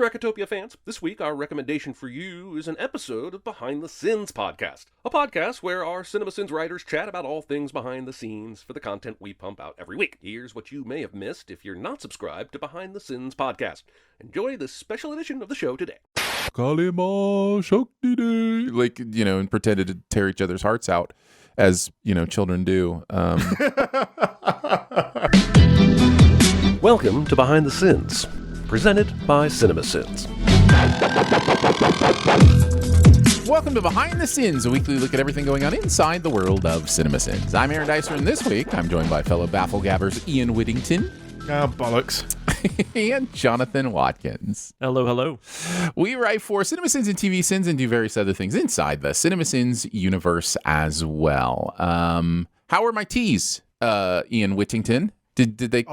Recotopia fans, this week our recommendation for you is an episode of Behind the Sins Podcast, a podcast where our CinemaSins writers chat about all things behind the scenes for the content we pump out every week. Here's what you may have missed if you're not subscribed to Behind the Sins Podcast. Enjoy this special edition of the show today. Kalima Shakti Day. And pretended to tear each other's hearts out, as, children do. Welcome to Behind the Sins, presented by CinemaSins. Welcome to Behind the Sins, a weekly look at everything going on inside the world of CinemaSins. I'm Aaron Dicer, and this week I'm joined by fellow Bafflegabbers Ian Whittington. Bollocks. And Jonathan Watkins. Hello, hello. We write for CinemaSins and TV Sins and do various other things inside the CinemaSins universe as well. How are my teas, Ian Whittington? Did they...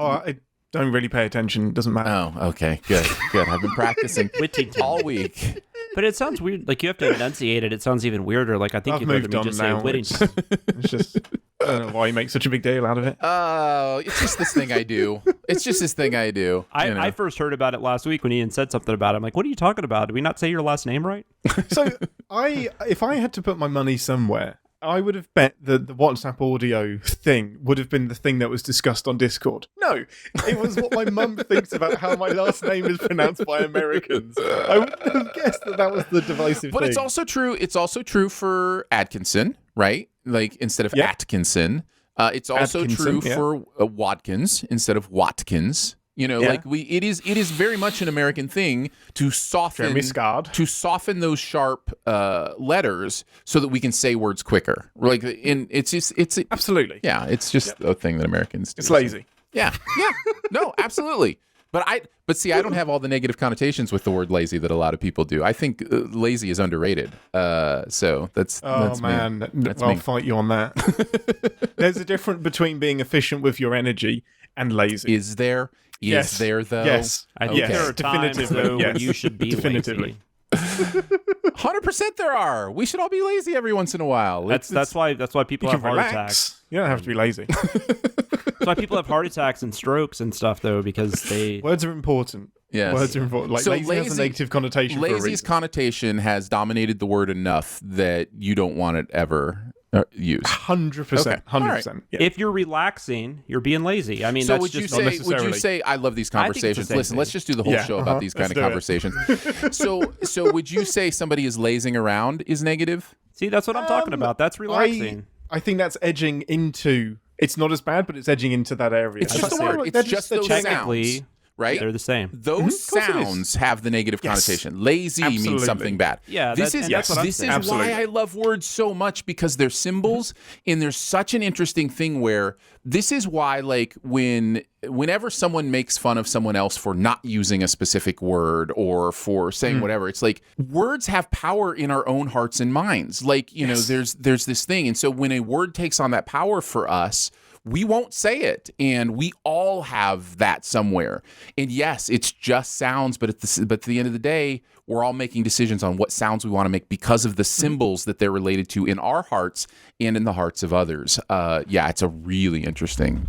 I don't really pay attention. It doesn't matter. Oh, okay. Good. I've been practicing Whittington all week. But it sounds weird. Like, you have to enunciate it. It sounds even weirder. Like, I think you'd rather me just say Whittington. It's just, I don't know why you make such a big deal out of it. It's just this thing I do. I first heard about it last week when Ian said something about it. I'm like, what are you talking about? Did we not say your last name right? So, if I had to put my money somewhere, I would have bet that the WhatsApp audio thing would have been the thing that was discussed on Discord. No, it was what my mum thinks about how my last name is pronounced by Americans. I would have guessed that was the divisive thing. But it's also true. It's also true for Atkinson, right? Like, instead of Atkinson. It's also true for Watkins instead of Watkins. It is very much an American thing to soften those sharp letters so that we can say words quicker. It's absolutely, it's just a thing that Americans do. It's lazy. Yeah, no, absolutely. But see, I don't have all the negative connotations with the word lazy that a lot of people do. I think lazy is underrated. So that's man, me. I'll fight you on that. There's a difference between being efficient with your energy and lazy. Is there? Is there, though? Yes. I think there are times, though, when you should be lazy. 100% there are. We should all be lazy every once in a while. That's why people have heart attacks. You don't have to be lazy. That's why people have heart attacks and strokes and stuff, though, because words are important. Yes. Words are important. Like, so lazy has a negative connotation. Lazy's connotation has dominated the word enough that you don't want it ever used. 100%. 100%. Yeah. If you're relaxing, you're being lazy. I mean, so that's would just would you say I love these conversations? Listen, let's just do the whole show about these kind of conversations. So would you say somebody is lazing around is negative? See, that's what I'm talking about. That's relaxing. I think that's edging into. It's not as bad, but it's edging into that area. It's just the word. It's just those sounds. Right? They're the same. Those sounds have the negative connotation. Lazy means something bad. Yeah, this is why I love words so much, because they're symbols, and there's such an interesting thing where this is why, like, whenever someone makes fun of someone else for not using a specific word or for saying whatever, it's like words have power in our own hearts and minds. Like, there's this thing. And so when a word takes on that power for us, we won't say it, and we all have that somewhere. And yes, it's just sounds, but at the end of the day, we're all making decisions on what sounds we want to make because of the symbols that they're related to in our hearts and in the hearts of others. It's a really interesting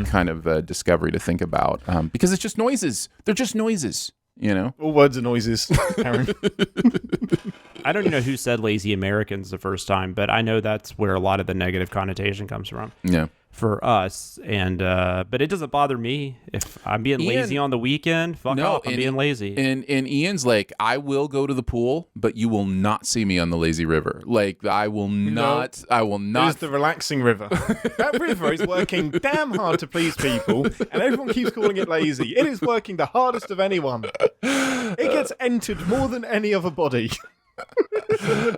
kind of discovery to think about, because it's just noises. They're just noises, All words are noises, Aaron. I don't even know who said lazy Americans the first time, but I know that's where a lot of the negative connotation comes from. Yeah. For us, and but it doesn't bother me if I'm being lazy on the weekend. Fuck off, I'm being lazy. And Ian's like, I will go to the pool, but you will not see me on the lazy river. Like, I will not. It is the relaxing river. That river is working damn hard to please people, and everyone keeps calling it lazy. It is working the hardest of anyone. It gets entered more than any other body.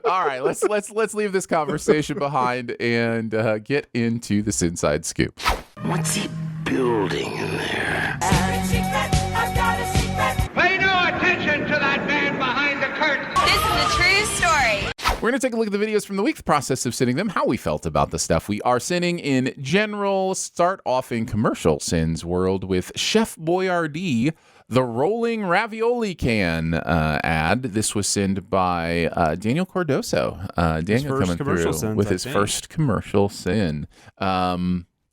All right, let's leave this conversation behind and get into this inside scoop. What's he building in there? I've got a secret. Pay no attention to that man behind the curtain. This is a true story. We're going to take a look at the videos from the week, the process of sinning them, how we felt about the stuff we are sinning in general. Start off in commercial sins world with Chef Boyardee, the rolling ravioli can ad. This was sinned by Daniel Cardoso. Daniel coming through with his first commercial sin.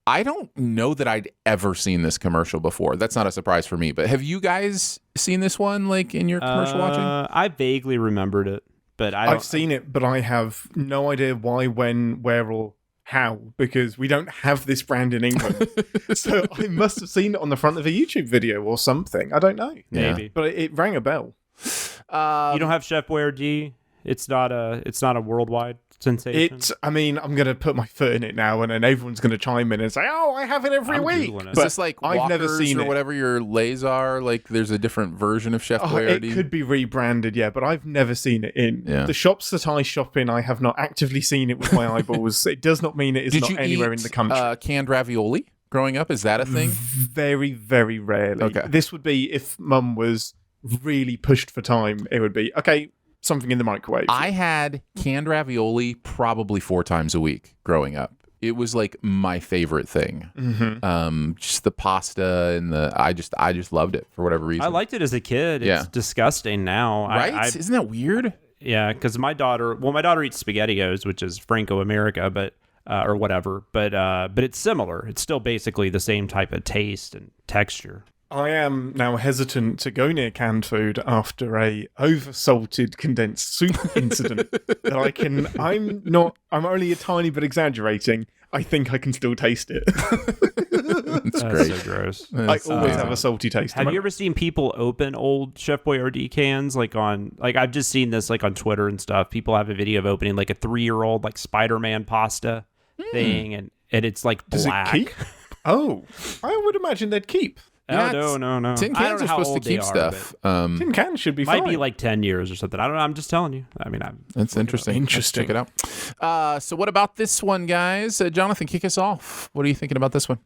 I don't know that I'd ever seen this commercial before. That's not a surprise for me. But have you guys seen this one, like, in your commercial watching? I vaguely remembered it, but I've seen it, but I have no idea why, when, where, or how, because we don't have this brand in England. So I must have seen it on the front of a YouTube video or something. I don't know. Maybe. But it rang a bell. You don't have Chef Boyardee? It's not a worldwide sensation. I'm going to put my foot in it now, and then everyone's going to chime in and say, "Oh, I have it every week." Googling it. Is this like I've never Walkers seen or it. whatever your lays are? Like, there's a different version of Chef Boyardee? It could be rebranded, yeah, but I've never seen it in. Yeah. The shops that I shop in, I have not actively seen it with my eyeballs. It does not mean it is Did not you anywhere eat, in the country. canned ravioli growing up? Is that a thing? Very, very rarely. Okay. This would be if Mum was really pushed for time. It would be something in the microwave. I had canned ravioli probably 4 times a week growing up. It was like my favorite thing. Mm-hmm. Just the pasta and I just loved it for whatever reason. I liked it as a kid. It's disgusting now. Right? Isn't that weird? Yeah, because my daughter eats SpaghettiOs, which is Franco-America, but or whatever. But it's similar. It's still basically the same type of taste and texture. I am now hesitant to go near canned food after a over-salted condensed soup incident that I'm only a tiny bit exaggerating. I think I can still taste it. It's That's great. so gross. I always have a salty taste. Have you ever seen people open old Chef Boyardee cans I've just seen this like on Twitter and stuff. People have a video of opening like a 3-year-old like Spider-Man pasta thing and it's like black. Does it keep? Oh, I would imagine they'd keep. Yeah, no. Tin I don't cans know are how supposed to old they keep are, stuff. Tin cans should be might fine. be like 10 years or something. I don't know. I'm just telling you. I mean, That's interesting. Interesting. Let's check it out. So what about this one, guys? Jonathan, kick us off. What are you thinking about this one?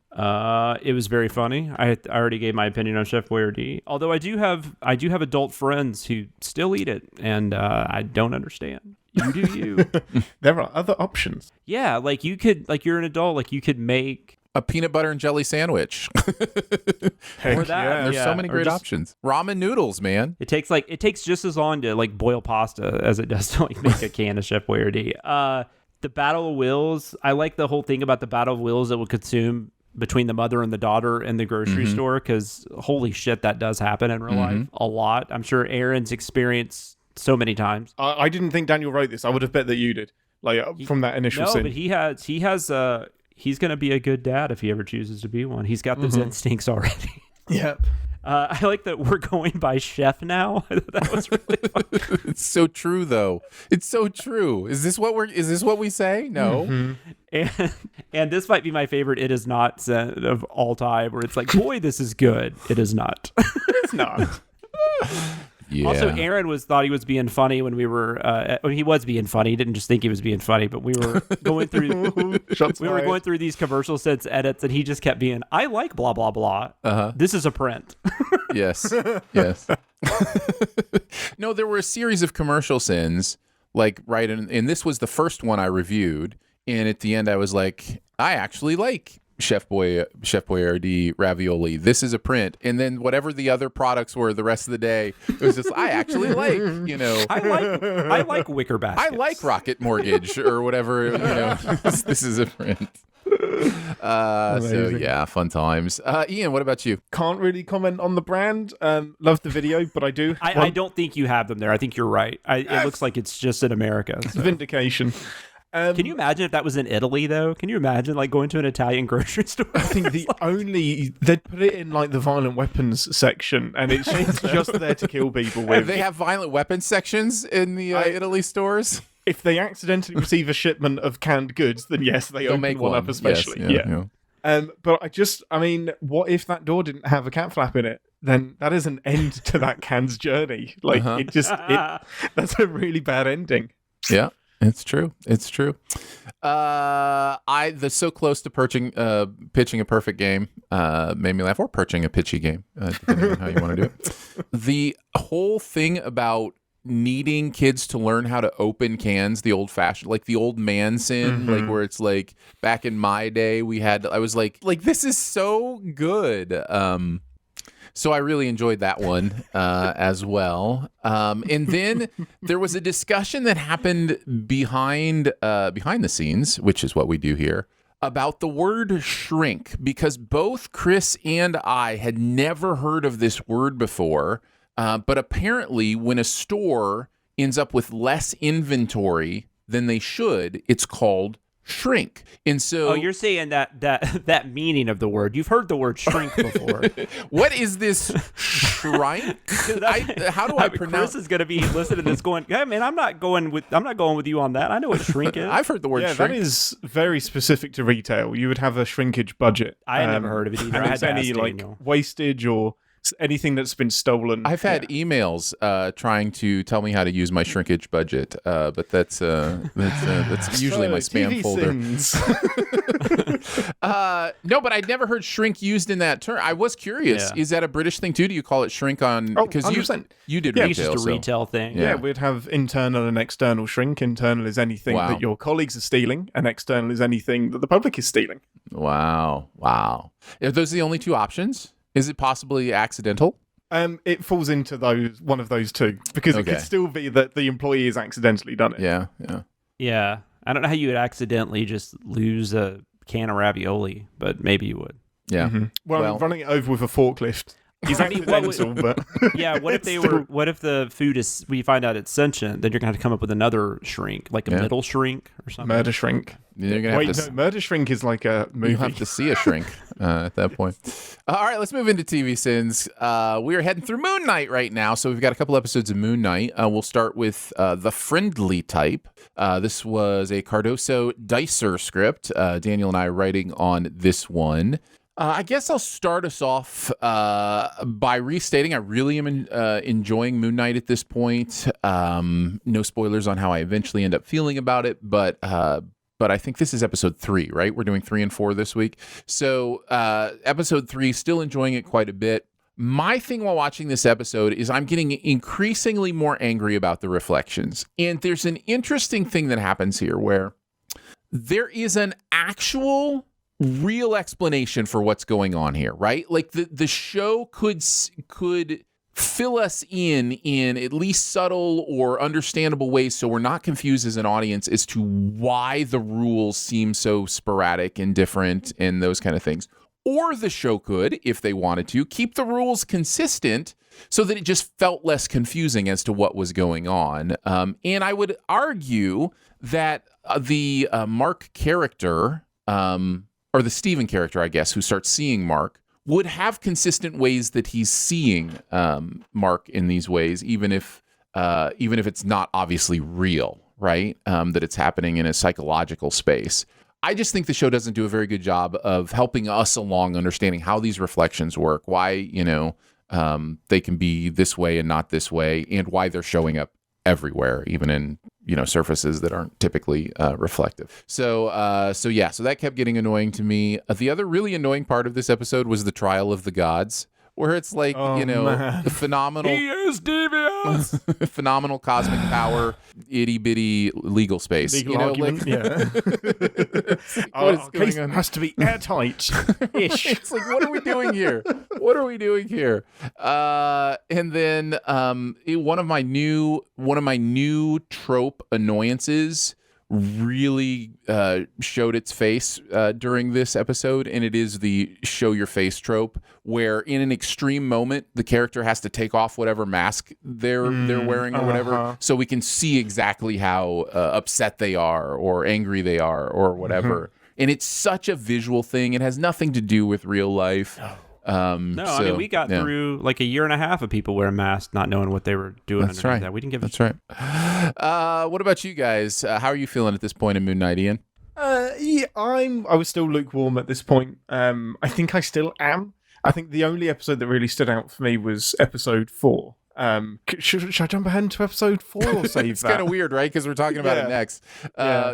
it was very funny. I already gave my opinion on Chef Boyardee. Although I do have adult friends who still eat it, and I don't understand. You do you. There are other options. Yeah, like you could, like you're an adult, like you could make A peanut butter and jelly sandwich. or that. There's yeah, so many or great just- options. Ramen noodles, man. It takes just as long to like boil pasta as it does to like make a can of Chef Boyardee. The Battle of Wills. I like the whole thing about the Battle of Wills that will consume between the mother and the daughter in the grocery store, because holy shit, that does happen in real life a lot. I'm sure Aaron's experienced so many times. I didn't think Daniel wrote this. I would have bet that you did. Like from that initial No, scene. but he's going to be a good dad if he ever chooses to be one. He's got those instincts already. Yep. I like that we're going by chef now. That was really fun. It's so true, though. It's so true. Is this what we say? No. And this might be my favorite "it is not" of all time, where it's like, boy, this is good. It is not. It's not. Yeah. Also, Aaron thought he was being funny when we were. He was being funny. He didn't just think he was being funny, but we were going through. Shots We were fired. going through these commercial sets edits, and he just kept being, "I like blah blah blah. This is a print." Yes. Yes. No, there were a series of commercial sins, like right, and this was the first one I reviewed. And at the end, I was like, I actually like Chef Boyardee ravioli. This is a print. And then whatever the other products were the rest of the day, it was just, I actually like, I like wicker baskets. I like Rocket Mortgage or whatever, this is a print. So yeah, fun times. Ian, what about you? Can't really comment on the brand. Love the video, but I do. I don't think you have them there. I think you're right. It looks like it's just in America. So. Vindication. Can you imagine if that was in Italy, though? Can you imagine like going to an Italian grocery store? I think they'd put it in like the violent weapons section, and it's just there to kill people with. They have violent weapons sections in the Italy stores. If they accidentally receive a shipment of canned goods, then yes, they'll open make one one. up, especially. Yes, yeah. But what if that door didn't have a cat flap in it? Then that is an end to that can's journey. Like that's a really bad ending. Yeah. It's true. It's true. The so close to pitching a perfect game made me laugh, or perching a pitchy game, depending on how you want to do it. The whole thing about needing kids to learn how to open cans the old-fashioned, like the old man sin, like where it's like back in my day I was like this is so good. So I really enjoyed that one as well. And then there was a discussion that happened behind the scenes, which is what we do here, about the word shrink because both Chris and I had never heard of this word before. But apparently, when a store ends up with less inventory than they should, it's called shrink. And so, you're saying that meaning of the word. You've heard the word shrink before. What is this shrink? How do I pronounce? Chris is going to be listening to this going, "Yeah, man, I'm not going with you on that. I know what shrink is." I've heard the word shrink. That is very specific to retail. You would have a shrinkage budget. I had never heard of it either. And I had it's to any ask like Daniel. wastage or anything that's been stolen. I've had emails trying to tell me how to use my shrinkage budget, but that's usually my spam folder. No, but I'd never heard shrink used in that term. I was curious. Yeah. Is that a British thing too? Do you call it shrink on? Because you did retail. It's just a retail thing. Yeah, we'd have internal and external shrink. Internal is anything that your colleagues are stealing, and external is anything that the public is stealing. Wow. Are those the only two options? Is it possibly accidental? It falls into one of those two because it could still be that the employee has accidentally done it. Yeah. I don't know how you would accidentally just lose a can of ravioli, but maybe you would. Yeah. Mm-hmm. Well, running it over with a forklift is accidental, but yeah. What if what if the food is? We find out it's sentient, then you're gonna have to come up with another shrink, like a middle shrink or something. Murder shrink. You're gonna Murder Shrink is like a movie. You have to see a shrink at that point. All right, let's move into TV Sins. We are heading through Moon Knight right now, so we've got a couple episodes of Moon Knight. We'll start with The Friendly Type. This was a Cardoso Dicer script. Daniel and I are writing on this one. I guess I'll start us off by restating I really am enjoying Moon Knight at this point. No spoilers on how I eventually end up feeling about it, but I think this is episode 3, right? We're doing 3 and 4 this week. So episode 3, still enjoying it quite a bit. My thing while watching this episode is I'm getting increasingly more angry about the reflections. And there's an interesting thing that happens here where there is an actual real explanation for what's going on here, right? Like the show could fill us in at least subtle or understandable ways so we're not confused as an audience as to why the rules seem so sporadic and different and those kind of things. Or the show could, if they wanted to, keep the rules consistent so that it just felt less confusing as to what was going on. And I would argue that the Mark character, or the Steven character, I guess, who starts seeing Mark, would have consistent ways that he's seeing Mark in these ways, even if it's not obviously real, right? That it's happening in a psychological space. I just think the show doesn't do a very good job of helping us along understanding how these reflections work, why, they can be this way and not this way, and why they're showing up everywhere, even in, surfaces that aren't typically reflective. So that kept getting annoying to me. The other really annoying part of this episode was the trial of the gods, where it's like, the phenomenal... He is devious! Phenomenal cosmic power, itty-bitty legal space. Legal argument, Our case has to be airtight. It's like, what are we doing here? And then one of my new trope annoyances really showed its face during this episode, and it is the show your face trope, where in an extreme moment the character has to take off whatever mask they're wearing or whatever, so we can see exactly how upset they are or angry they are or whatever. And it's such a visual thing. It has nothing to do with real life. I mean, we got through like a year and a half of people wearing masks, not knowing what they were doing. That's right. That. We didn't give. That's right. What about you guys? How are you feeling at this point in Moon Knight, Ian? I was still lukewarm at this point. I think I still am. I think the only episode that really stood out for me was episode 4. Should I jump ahead into episode 4 or save it's kind of weird, right? Because we're talking about it next.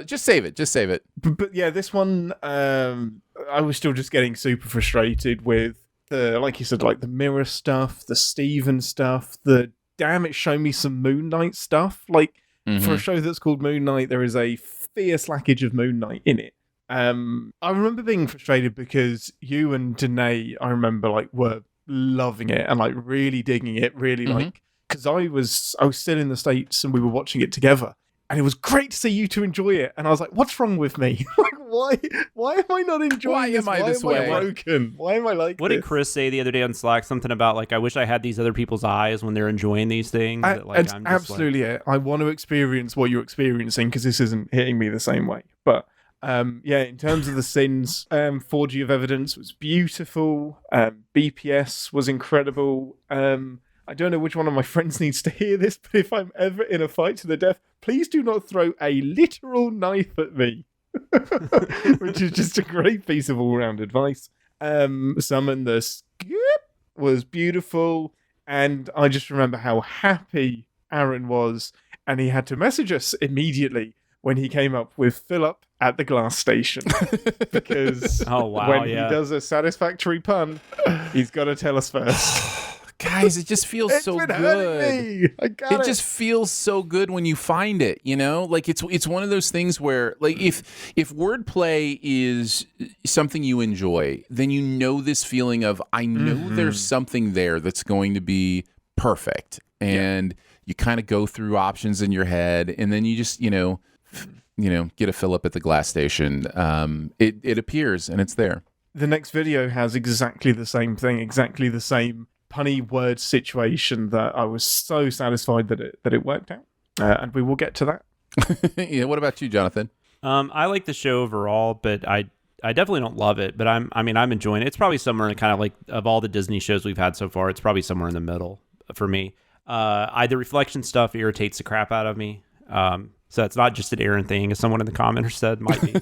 Just save it. But yeah, this one, I was still just getting super frustrated with like you said, like the mirror stuff, the Steven stuff, it's show me some Moon Knight stuff. Like, for a show that's called Moon Knight, there is a fierce lackage of Moon Knight in it. I remember being frustrated because you and Danae, I remember, like, were loving it and, like, really digging it, really, like, because I was still in the States and we were watching it together. And it was great to see you two enjoy it. And I was like, what's wrong with me? Like, Why am I not enjoying Why this? am I this way? Broken? Why am I like What this? did Chris say the other day on Slack? Something about like, I wish I had these other people's eyes when they're enjoying these things. It's absolutely it. I want to experience what you're experiencing because this isn't hitting me the same way. But in terms of the sins, 4G of evidence was beautiful. BPS was incredible. I don't know which one of my friends needs to hear this, but if I'm ever in a fight to the death, please do not throw a literal knife at me. Which is just a great piece of all-round advice. Summon the skip was beautiful, and I just remember how happy Aaron was, and he had to message us immediately when he came up with Philip at the glass station. Because when he does a satisfactory pun, he's got to tell us first. Guys, it just feels so good. It just feels so good when you find it, you know? Like it's one of those things where like if wordplay is something you enjoy, then you know this feeling of I know there's something there that's going to be perfect. And you kind of go through options in your head, and then you just, you know, get a fill up at the glass station. It appears and it's there. The next video has exactly the same thing, exactly the same punny word situation that I was so satisfied that it worked out. And we will get to that. Yeah. What about you, Jonathan? I like the show overall, but I definitely don't love it, but I'm enjoying it. It's probably somewhere in kind of like, of all the Disney shows we've had so far, it's probably somewhere in the middle for me. The reflection stuff irritates the crap out of me. So it's not just an Aaron thing, as someone in the commenter said, might be.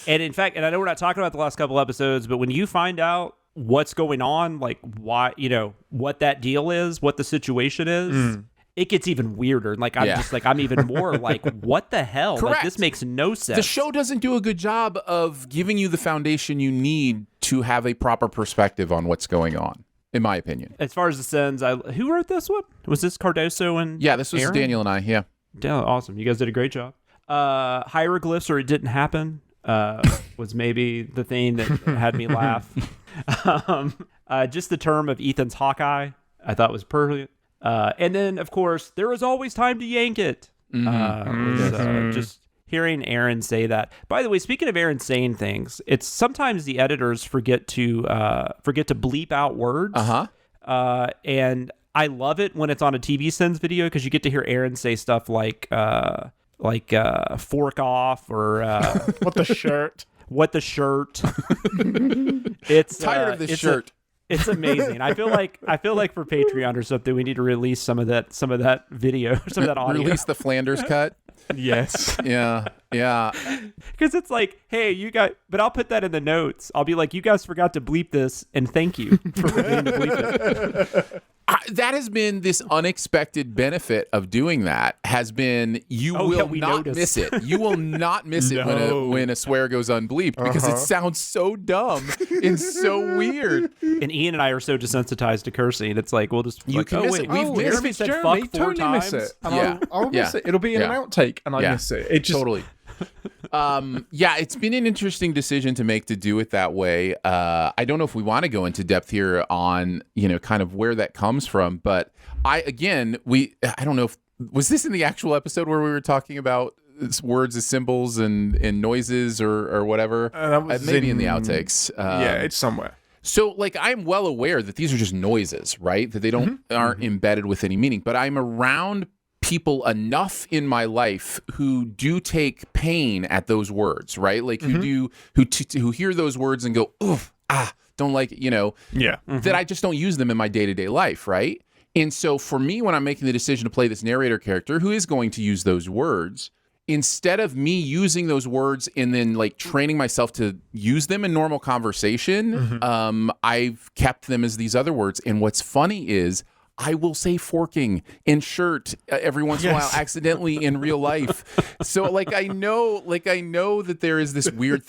And in fact, and I know we're not talking about the last couple episodes, but when you find out what's going on, like why, you know, what that deal is, what the situation is, it gets even weirder. Like I'm even more like, what the hell? Correct. Like this makes no sense. The show doesn't do a good job of giving you the foundation you need to have a proper perspective on what's going on, in my opinion. As far as the sins, who wrote this one? Was this Cardoso and this was Aaron? Daniel and I, yeah. Awesome. You guys did a great job. Hieroglyphs or it didn't happen was maybe the thing that had me laugh. Just the term of Ethan's Hawkeye, I thought was perfect. And then, of course, there was always time to yank it. Just hearing Aaron say that. By the way, speaking of Aaron saying things, it's sometimes the editors forget to bleep out words. And I love it when it's on a TV Sins video because you get to hear Aaron say stuff like fork off or what the shirt. What the shirt. It's tired of this shirt. It's amazing. I feel like for Patreon or something, we need to release some of that video, some of that audio. Release the Flanders cut. Yes. Yeah. Because it's like, hey, you guys, but I'll put that in the notes. I'll be like, you guys forgot to bleep this, and thank you for forgetting to bleep it. That has been this unexpected benefit of doing that has been you will not miss it. You will not miss it when a swear goes unbleeped because it sounds so dumb and so weird. And Ian and I are so desensitized to cursing. It's like, we'll just miss it. We've Jeremy said Jeremy, fuck 4 times. Miss it. And I'll miss it. It'll be in an outtake and I miss it. It just totally. It's been an interesting decision to make to do it that way. I don't know if we want to go into depth here on, kind of where that comes from, but I don't know if, was this in the actual episode where we were talking about words as symbols and noises or whatever? That was maybe in the outtakes. It's somewhere. So, I'm well aware that these are just noises, right? That they aren't embedded with any meaning, but I'm around people enough in my life who do take pain at those words, right? Who hear those words and go, oof, don't like it, that I just don't use them in my day-to-day life, right? And so for me, when I'm making the decision to play this narrator character who is going to use those words, instead of me using those words and then training myself to use them in normal conversation, I've kept them as these other words. And what's funny is I will say forking and shirt every once in a while accidentally in real life. So I know that there is this weird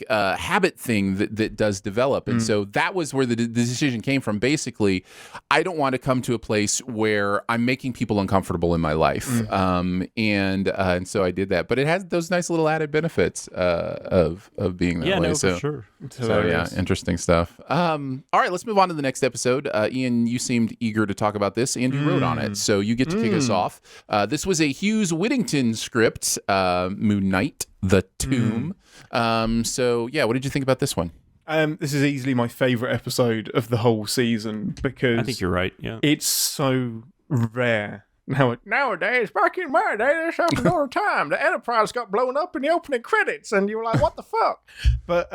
habit thing that does develop. And so that was where the decision came from. Basically, I don't want to come to a place where I'm making people uncomfortable in my life. And so I did that. But it has those nice little added benefits of being that way. For sure. So interesting stuff. All right, let's move on to the next episode. Ian, you seemed eager to talk about this, and you wrote on it, so you get to kick us off. This was a Hughes Whittington script, Moon Knight, The Tomb. So yeah, what did you think about this one? This is easily my favorite episode of the whole season because I think you're right. Yeah, it's so rare. Nowadays, back in my day, this happened all the time. The Enterprise got blown up in the opening credits, and you were like, "What the fuck?" But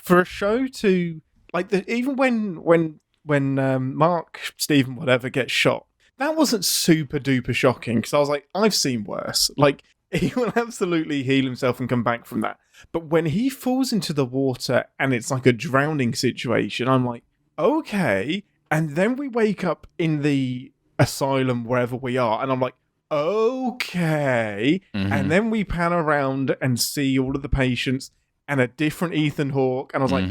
for a show to like, even when Mark, Stephen, whatever gets shot, that wasn't super duper shocking because I was like, I've seen worse. Like, he will absolutely heal himself and come back from that. But when he falls into the water and it's like a drowning situation, I'm like, okay. And then we wake up in the asylum wherever we are, and I'm like, okay. And then we pan around and see all of the patients and a different Ethan Hawke, and I was like,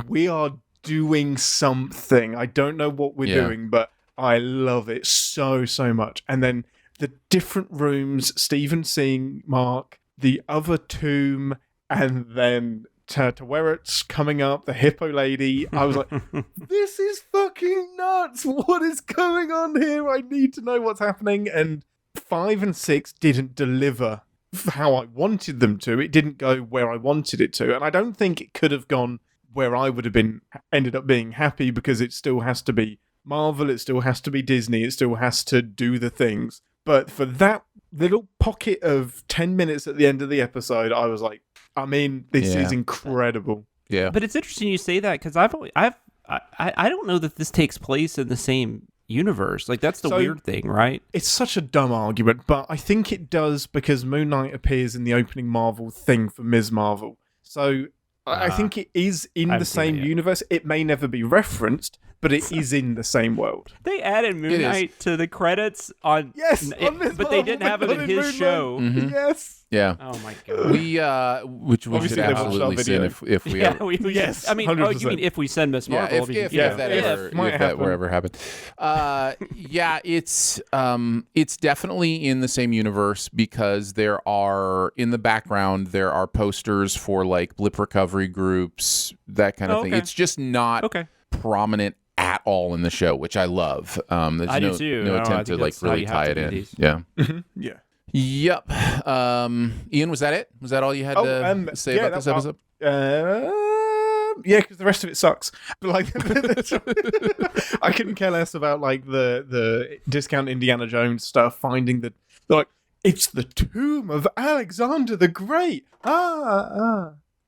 we are doing something. I don't know what we're doing, but I love it so much. And then the different rooms, Stephen seeing Mark, the other tomb, and then to where it's coming up, the hippo lady. I was like, this is fucking nuts. What is going on here? I need to know what's happening. And 5 and 6 didn't deliver how I wanted them to. It didn't go where I wanted it to. And I don't think it could have gone where I would have ended up being happy, because it still has to be Marvel, it still has to be Disney, it still has to do the things. But for that little pocket of 10 minutes at the end of the episode, I was like, I mean, this is incredible. Yeah. But it's interesting you say that, because I don't know that this takes place in the same universe. Like, that's the weird thing, right? It's such a dumb argument, but I think it does, because Moon Knight appears in the opening Marvel thing for Ms. Marvel. So I think it is in the same universe. It may never be referenced, but it is in the same world. They added Moon Knight to the credits on but they didn't have him in his show. Yes. Yeah. Oh my god. Which we should absolutely send if we ever. Yes. I mean, 100%. you mean if we send Miss Marvel? If that were ever happened. It's definitely in the same universe, because there are, in the background, there are posters for like blip recovery groups, that kind of thing. It's just not prominent at all in the show, which I love. There's do too. no attempt to like really tie it in. Yeah. Yeah. Yep. Ian, was that it? Was that all you had to say about this episode? Yeah, because the rest of it sucks. But like, I couldn't care less about like the discount Indiana Jones stuff. Finding that, like, it's the tomb of Alexander the Great.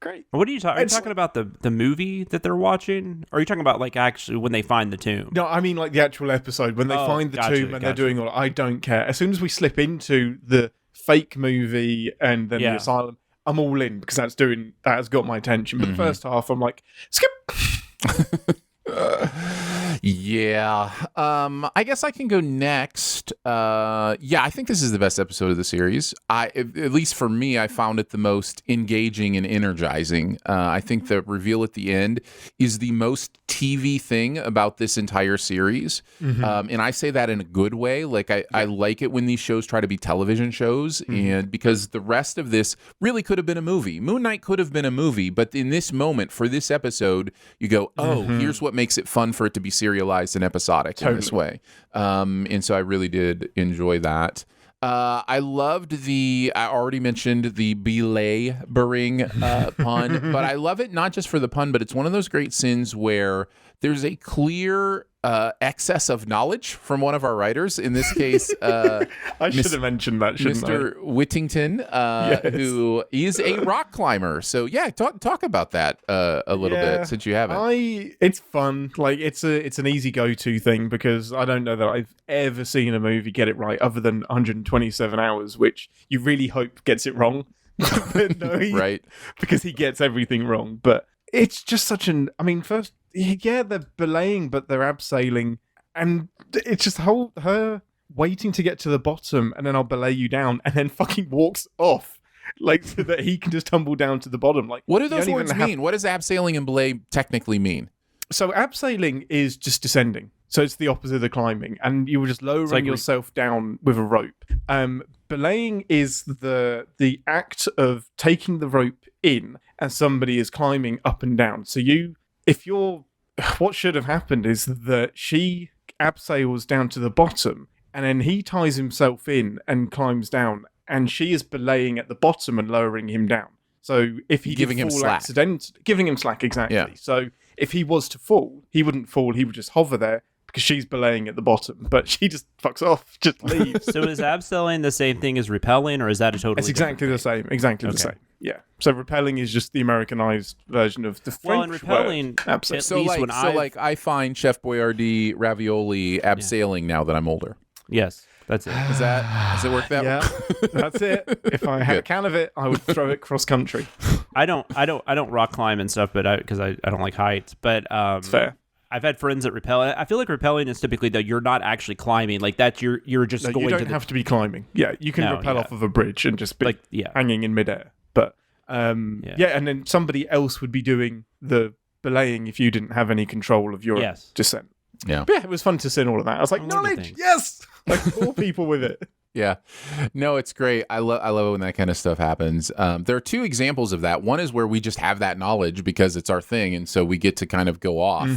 Great. What are you talking? Are you talking about the movie that they're watching? Or are you talking about like actually when they find the tomb? No, I mean like the actual episode when they find the tomb and they're doing all. I don't care. As soon as we slip into the fake movie and then the asylum, I'm all in, because that has got my attention. But the first half, I'm like, skip. I guess I can go next. I think this is the best episode of the series. At least for me, I found it the most engaging and energizing. I think the reveal at the end is the most TV thing about this entire series. And I say that in a good way. Like, I like it when these shows try to be television shows, and because the rest of this really could have been a movie. Moon Knight could have been a movie, but in this moment, for this episode, you go, here's what makes it fun for it to be serialized and episodic in this way. And so I really did enjoy that. I loved I already mentioned the belaboring pun, but I love it not just for the pun, but it's one of those great sins where there's a clear excess of knowledge from one of our writers. In this case, I should have mentioned that, shouldn't Mr. Whittington, who is a rock climber. So yeah, talk about that a little bit, since you haven't. It's fun. Like, it's an easy go-to thing, because I don't know that I've ever seen a movie get it right other than 127 Hours, which you really hope gets it wrong. Right, because he gets everything wrong. But it's just such first, they're belaying, but they're abseiling, and it's just her waiting to get to the bottom, and then I'll belay you down, and then fucking walks off, like, so that he can just tumble down to the bottom. Like, what do those words mean? What does abseiling and belay technically mean? So abseiling is just descending. So it's the opposite of the climbing, and you were just lowering yourself down with a rope. Belaying is the act of taking the rope in, and somebody is climbing up and down. So what should have happened is that she abseils down to the bottom, and then he ties himself in and climbs down, and she is belaying at the bottom and lowering him down. So if he Giving him slack. giving him slack, exactly. Yeah. So if he was to fall, he wouldn't fall. He would just hover there because she's belaying at the bottom, but she just fucks off, just leaves. So is abseiling the same thing as repelling, or is that a totally It's exactly the same. Exactly the same. Yeah. So repelling is just the Americanized version of the French Well, and repelling, word. Absolutely. at So least like, when I find Chef Boyardee ravioli abseiling now that I'm older. Yes, that's it. Does it work that way? Yeah, that's it. If I had a can of it, I would throw it cross country. I don't rock climb and stuff, but because I don't like heights. But It's fair. I've had friends that rappel. I feel like rappelling is typically that you're not actually climbing. Like that you're just No, going you to don't have to be climbing. Yeah, you can rappel off of a bridge and just be Like, yeah. hanging in midair. But and then somebody else would be doing the belaying if you didn't have any control of your descent. Yeah. But yeah, it was fun to see all of that. I was like, knowledge, yes! Like, all people with it. Yeah. No, it's great. I love it when that kind of stuff happens. There are two examples of that. One is where we just have that knowledge because it's our thing, and so we get to kind of go off.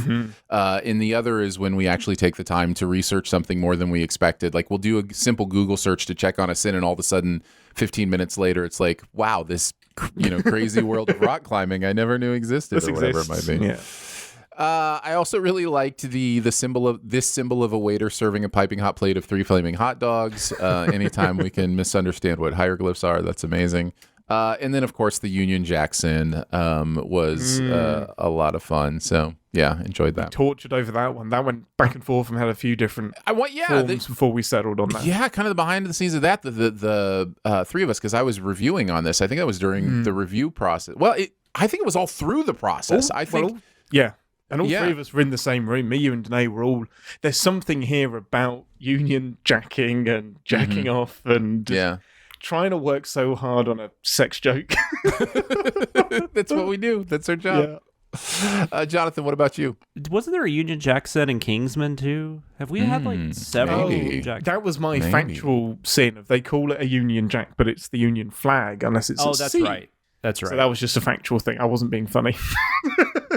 And the other is when we actually take the time to research something more than we expected. Like we'll do a simple Google search to check on a sin, and all of a sudden, 15 minutes later, it's like, wow, this crazy world of rock climbing I never knew existed, or whatever it might be. Yeah. I also really liked the symbol of a waiter serving a piping hot plate of 3 flaming hot dogs. Anytime we can misunderstand what hieroglyphs are, that's amazing. And then, of course, the Union Jack sin was a lot of fun. So, yeah, enjoyed that. Tortured over that one. That went back and forth and had a few different forms before we settled on that. Yeah, kind of the behind the scenes of that. The three of us, because I was reviewing on this. I think that was during the review process. Well, I think it was all through the process. Yeah. And all three of us were in the same room. Me, you, and Danae were all... There's something here about union jacking and jacking off and trying to work so hard on a sex joke. That's what we do. That's our job. Yeah. Jonathan, what about you? Wasn't there a Union Jack set in Kingsman too? Have we had like several Union Jack? That was my factual sin of they call it a Union Jack, but it's the Union flag unless it's that's C. right. That's right. So that was just a factual thing. I wasn't being funny.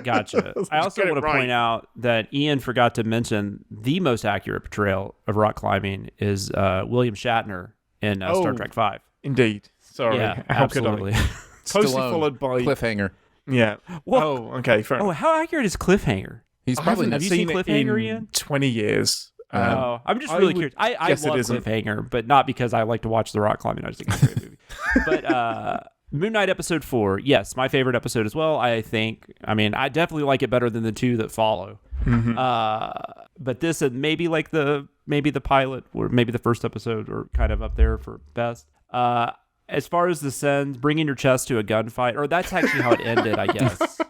Gotcha. I also want to point out that Ian forgot to mention the most accurate portrayal of rock climbing is William Shatner in Star Trek V. Indeed. Sorry. Yeah, How absolutely. could I? Closely followed by... Cliffhanger. Yeah. Well, okay. Fair enough. How accurate is Cliffhanger? He's probably have you seen Cliffhanger, Ian? 20 years. I'm just really curious. I love Cliffhanger, but not because I like to watch the rock climbing. I just think it's a great movie. But Moon Knight episode 4, yes, my favorite episode as well. I definitely like it better than the 2 that follow. But this maybe the pilot or maybe the first episode are kind of up there for best. As far as the sins, bringing your chest to a gunfight, or that's actually how it ended, I guess.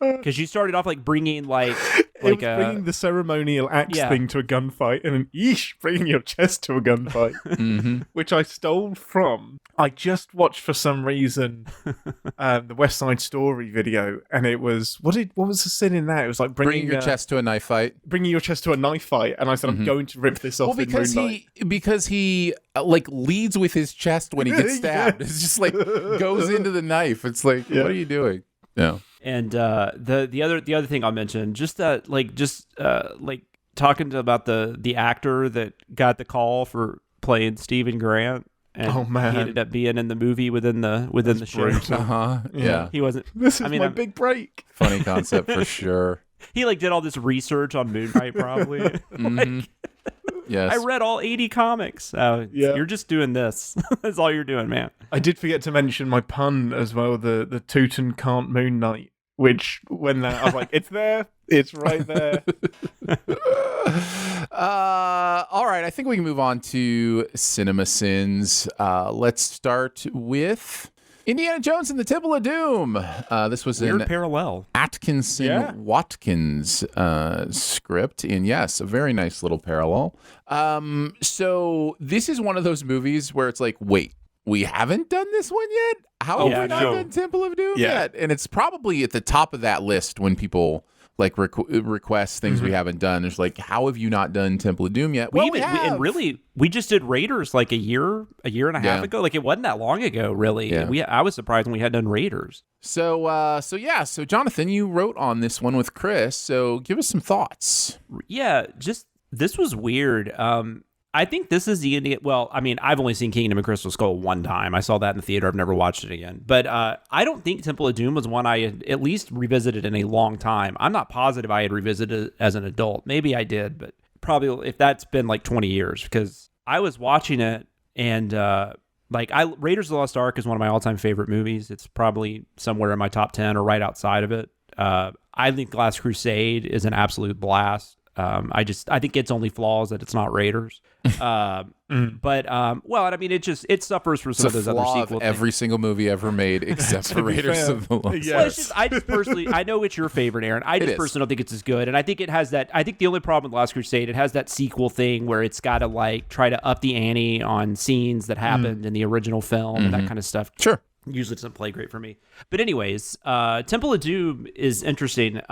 Because you started off like bringing bringing the ceremonial axe thing to a gunfight, and then bringing your chest to a gunfight, which I stole from. I just watched for some reason the West Side Story video, and it was what was the sin in that? It was like bringing your chest to a knife fight. Bringing your chest to a knife fight, and I said I'm going to rip this off. Because he leads with his chest when he gets stabbed. It's just like goes into the knife. It's like what are you doing? Yeah. And the other thing I'll mention, just that talking about the actor that got the call for playing Stephen Grant, and he ended up being in the movie within the show. Yeah, he wasn't. This is my big break. Funny concept for sure. He did all this research on Moon Knight, probably. Yes. I read all 80 comics. You're just doing this. That's all you're doing, man. I did forget to mention my pun as well. The Tutankhamun Moon Knight. Which, when I was like, it's there, it's right there. All right, I think we can move on to CinemaSins. Let's start with Indiana Jones and the Temple of Doom. This was weird parallel. Atkinson Watkins script, and yes, a very nice little parallel. So this is one of those movies where it's like, wait, we haven't done this one yet? How have we not done Temple of Doom yet? And it's probably at the top of that list when people request things we haven't done. There's like, how have you not done Temple of Doom yet? We just did Raiders like a year and a half ago. Like it wasn't that long ago, really. Yeah. I was surprised when we had done Raiders. So Jonathan, you wrote on this one with Chris. So give us some thoughts. Yeah, just this was weird. I think this is the, well, I mean, I've only seen Kingdom of Crystal Skull one time. I saw that in the theater. I've never watched it again. But I don't think Temple of Doom was one I had at least revisited in a long time. I'm not positive I had revisited it as an adult. Maybe I did, but probably if that's been like 20 years, because I was watching it and Raiders of the Lost Ark is one of my all-time favorite movies. It's probably somewhere in my top 10 or right outside of it. I think Last Crusade is an absolute blast. I think its only flaw is that it's not Raiders. But I mean, it suffers from some of those other sequels. Every single movie ever made except for Raiders of the Lost. Yes. Well, I just personally, I know it's your favorite, Aaron. I just personally don't think it's as good. And I think it has that, I think the only problem with Last Crusade, it has that sequel thing where it's got to like try to up the ante on scenes that happened in the original film and that kind of stuff. Sure. Usually doesn't play great for me. But anyways, Temple of Doom is interesting.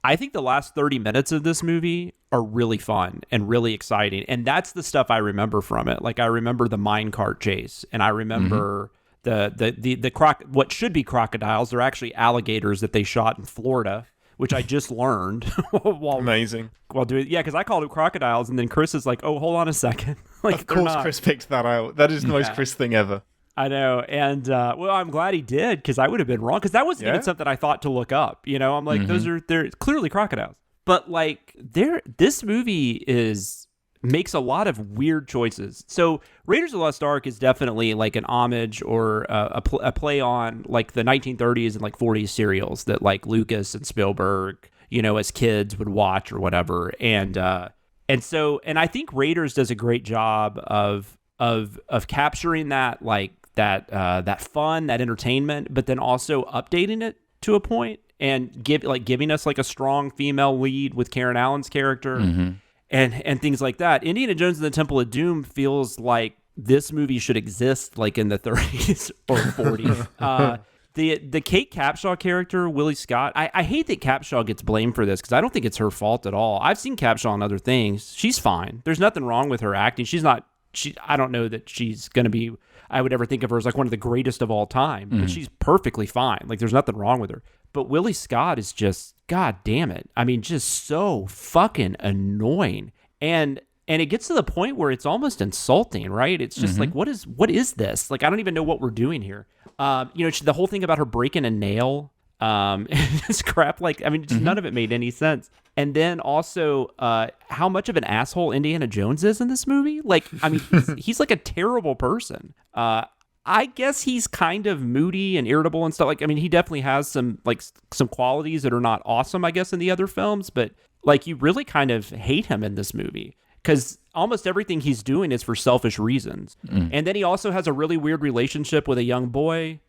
I think the last 30 minutes of this movie are really fun and really exciting. And that's the stuff I remember from it. Like I remember the minecart chase, and I remember what should be crocodiles. They're actually alligators that they shot in Florida, which I just learned Amazing. while doing. Yeah, because I called it crocodiles, and then Chris is like, "Oh, hold on a second." Like, Of course, Chris picked that out. That is the most Chris thing ever. I know. And, well, I'm glad he did, because I would have been wrong, because that wasn't even something I thought to look up. You know, I'm like, they're clearly crocodiles. But, like, this movie makes a lot of weird choices. So, Raiders of the Lost Ark is definitely, like, an homage or a play on, like, the 1930s and, like, 40s serials that, like, Lucas and Spielberg, you know, as kids would watch or whatever. And I think Raiders does a great job of capturing that, like, that fun, that entertainment, but then also updating it to a point and giving us like a strong female lead with Karen Allen's character and things like that. Indiana Jones and the Temple of Doom feels like this movie should exist like in the 30s or 40s. The Kate Capshaw character, Willie Scott, I hate that Capshaw gets blamed for this because I don't think it's her fault at all. I've seen Capshaw in other things. She's fine. There's nothing wrong with her acting. I don't know that she's going to be, I would ever think of her as like one of the greatest of all time, but she's perfectly fine. Like there's nothing wrong with her. But Willie Scott is just, God damn it. I mean, just so fucking annoying. And it gets to the point where it's almost insulting, right? It's just like, what is this? Like, I don't even know what we're doing here. The whole thing about her breaking a nail, just crap. Like, I mean, just none of it made any sense. And then also, how much of an asshole Indiana Jones is in this movie. Like, I mean, he's like a terrible person. I guess he's kind of moody and irritable and stuff. Like, I mean, he definitely has some qualities that are not awesome, I guess, in the other films. But like, you really kind of hate him in this movie because almost everything he's doing is for selfish reasons. And then he also has a really weird relationship with a young boy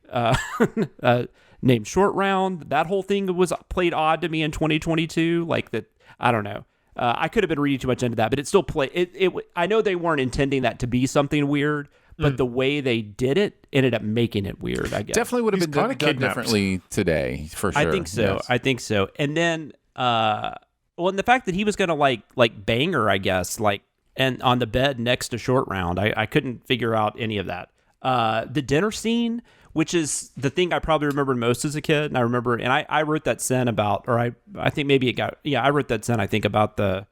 named Short Round. That whole thing was played odd to me in 2022. Like that, I don't know. I could have been reading too much into that, but it still played. I know they weren't intending that to be something weird, but the way they did it ended up making it weird, I guess. Definitely would have been done differently today, for sure. I think so. Yes. I think so. And then, and the fact that he was going to like bang her, I guess, like, and on the bed next to Short Round, I couldn't figure out any of that. The dinner scene, which is the thing I probably remembered most as a kid. And I remember, and I wrote that scene about, or I think maybe it got, I wrote that scene, I think, about the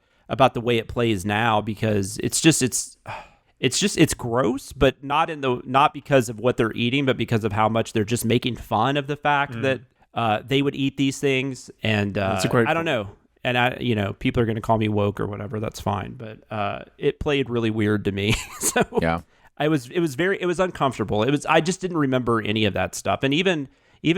way it plays now, because it's gross, but not because of what they're eating, but because of how much they're just making fun of the fact that they would eat these things. And I don't know. And people are going to call me woke or whatever. That's fine. But it played really weird to me. So yeah. It was uncomfortable. I just didn't remember any of that stuff. And even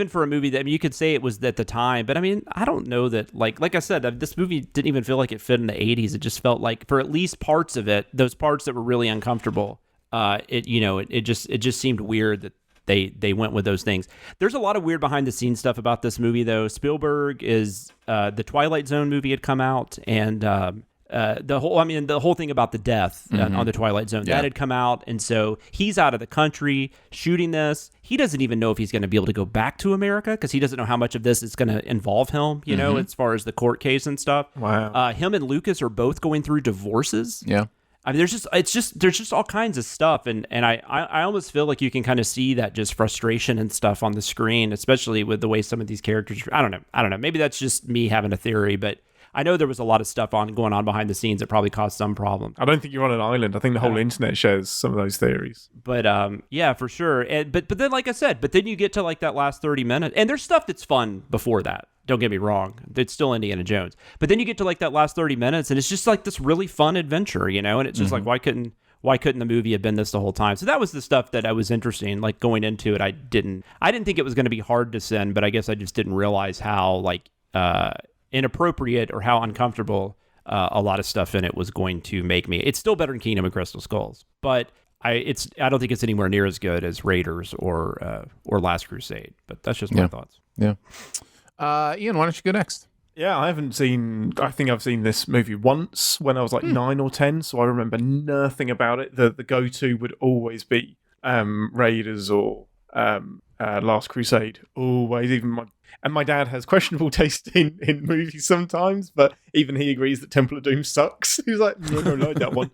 for a movie that, I mean, you could say it was at the time, but I mean, I don't know that, like I said, this movie didn't even feel like it fit in the 80s. It just felt like, for at least parts of it, those parts that were really uncomfortable, it just seemed weird that they went with those things. There's a lot of weird behind the scenes stuff about this movie, though. Spielberg the Twilight Zone movie had come out, and the whole thing about the death on the Twilight Zone, that had come out, and so he's out of the country shooting this. He doesn't even know if he's going to be able to go back to America, because he doesn't know how much of this is going to involve him, as far as the court case and stuff. Wow. Him and Lucas are both going through divorces. Yeah. I mean, there's just all kinds of stuff, and I almost feel like you can kind of see that just frustration and stuff on the screen, especially with the way some of these characters. I don't know. Maybe that's just me having a theory, but I know there was a lot of stuff going on behind the scenes that probably caused some problems. I don't think you're on an island. I think the whole internet shares some of those theories. But yeah, for sure. And but then, like I said, but then you get to like that last 30 minutes, and there's stuff that's fun before that. Don't get me wrong. It's still Indiana Jones. But then you get to like that last 30 minutes, and it's just like this really fun adventure, you know? And it's just like, why couldn't the movie have been this the whole time? So that was the stuff that I was interesting. Like going into it, I didn't think it was going to be hard to sin, but I guess I just didn't realize how like inappropriate or how uncomfortable a lot of stuff in it was going to make me. It's still better than Kingdom of Crystal Skulls, but I don't think it's anywhere near as good as Raiders or Last Crusade. But that's just my thoughts. Yeah. Ian, why don't you go next? Yeah, I think I've seen this movie once when I was like 9 or 10, so I remember nothing about it. The go-to would always be Raiders or Last Crusade. Always, my dad has questionable taste in movies sometimes, but even he agrees that Temple of Doom sucks. He's like, no, I don't like that one.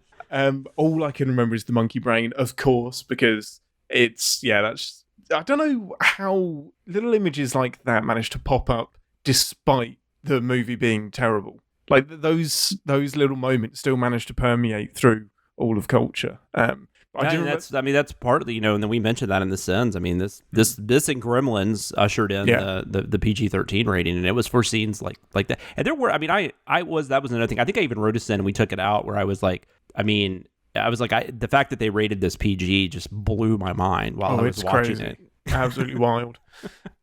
All I can remember is the monkey brain, of course, because that's... I don't know how little images like that managed to pop up despite the movie being terrible. Like those little moments still managed to permeate through all of culture. That's partly, and then we mentioned that in the Sins. I mean, this and Gremlins ushered in the PG-13 rating, and it was for scenes like that. And there were, that was another thing. I think I even wrote a sin and we took it out where I was like, the fact that they rated this PG just blew my mind while I was watching it. Absolutely wild.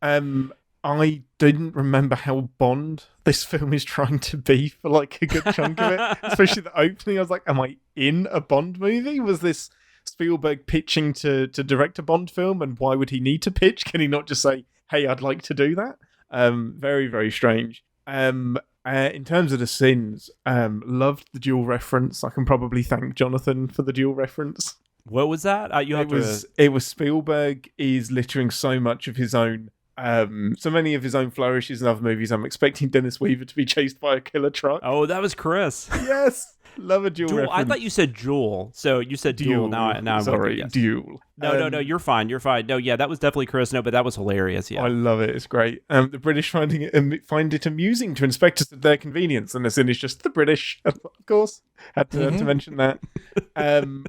I didn't remember how Bond this film is trying to be for like a good chunk of it, especially the opening. I was like, am I in a Bond movie? Was this Spielberg pitching to direct a Bond film, and why would he need to pitch? Can he not just say, hey, I'd like to do that? Very, very strange. In terms of the sins, loved the dual reference. I can probably thank Jonathan for the dual reference. What was that? It was Spielberg is littering so much of his own, so many of his own flourishes in other movies. I'm expecting Dennis Weaver to be chased by a killer truck. Oh, that was Chris. Yes. Love a dual reference. I thought you said Jewel. So you said duel. Now I'm sorry, yes. duel. No, you're fine. No, yeah, that was definitely Chris. No, but that was hilarious. Yeah, I love it. It's great. The British find it amusing to inspect us at their convenience, and the sin is just the British. Of course, had to mention that. I'm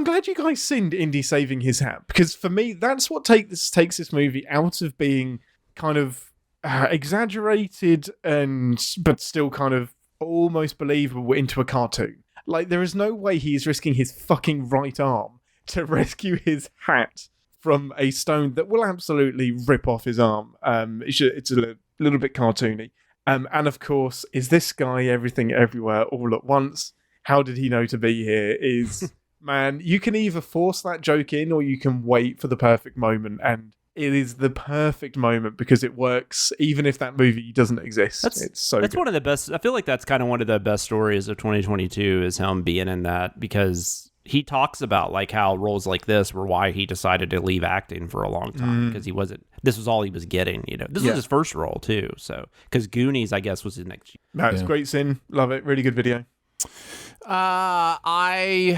glad you guys sinned Indy saving his hat, because for me, that's what takes this movie out of being kind of exaggerated but still kind of almost believable into a cartoon. Like, there is no way he is risking his fucking right arm to rescue his hat from a stone that will absolutely rip off his arm. It's a little bit cartoony. And of course, is this guy everything everywhere all at once? How did he know to be here? Man, you can either force that joke in or you can wait for the perfect moment, and it is the perfect moment because it works even if that movie doesn't exist. That's good. One of the best. I feel like that's kind of one of the best stories of 2022 is him being in that, because he talks about like how roles like this were why he decided to leave acting for a long time, because this was all he was getting, This was his first role too. So, because Goonies, I guess, was his next year. No, it's great sin. Love it. Really good video. I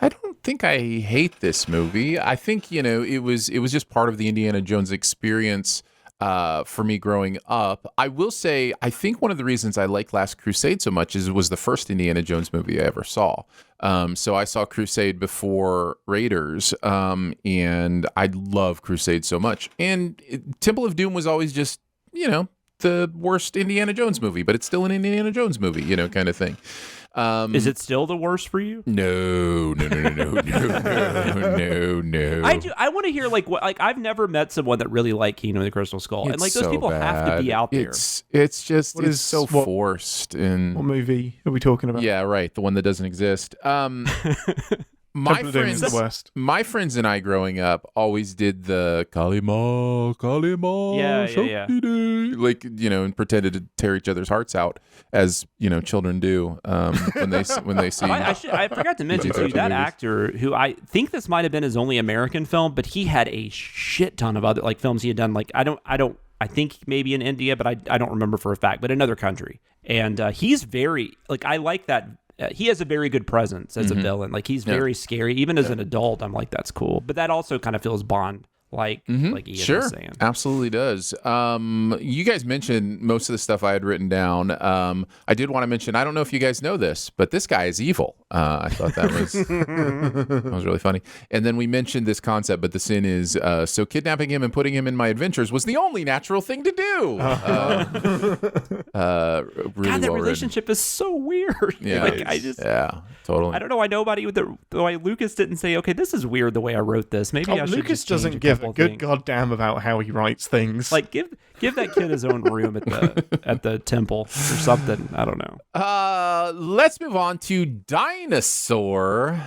don't think I hate this movie. I think, it was just part of the Indiana Jones experience for me growing up. I will say, I think one of the reasons I like Last Crusade so much is it was the first Indiana Jones movie I ever saw. So I saw Crusade before Raiders, and I love Crusade so much. And Temple of Doom was always just, the worst Indiana Jones movie, but it's still an Indiana Jones movie, kind of thing. Is it still the worst for you? No. I want to hear I've never met someone that really liked Kingdom of the Crystal Skull, and those so people have to be out there. It's so forced. And what movie are we talking about? Yeah, right, the one that doesn't exist. My friends and I growing up always did the Kalima, yeah. And pretended to tear each other's hearts out, as children do when they see. I forgot to mention too, that actor who I think this might have been his only American film, but he had a shit ton of other films he had done. I think maybe in India, but I don't remember for a fact, but another country. And he's very I like that. He has a very good presence as a villain. He's very scary. Even as an adult, I'm like, that's cool. But that also kind of feels Bond like Ian was saying. Absolutely does. You guys mentioned most of the stuff I had written down. I did want to mention, I don't know if you guys know this, but this guy is evil. I thought that was that was really funny. And then we mentioned this concept, but the sin is so kidnapping him and putting him in my adventures was the only natural thing to do. Really God, that relationship is so weird. Yeah, totally. I don't know why why Lucas didn't say, okay, this is weird the way I wrote this. Maybe I should Lucas just doesn't give a good goddamn about how he writes things. Like give that kid his own room at the temple or something. I don't know. Let's move on to Dinosaur.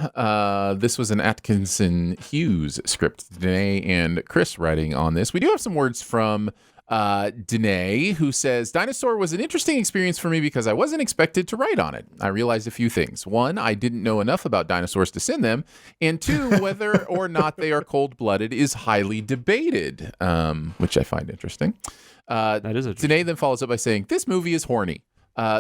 This was an Atkinson Hughes script. Danae and Chris writing on this. We do have some words from Danae, who says, Dinosaur was an interesting experience for me because I wasn't expected to write on it. I realized a few things. One, I didn't know enough about dinosaurs to send them. And two, whether or not they are cold-blooded is highly debated, which I find interesting. That is interesting. Danae then follows up by saying, this movie is horny.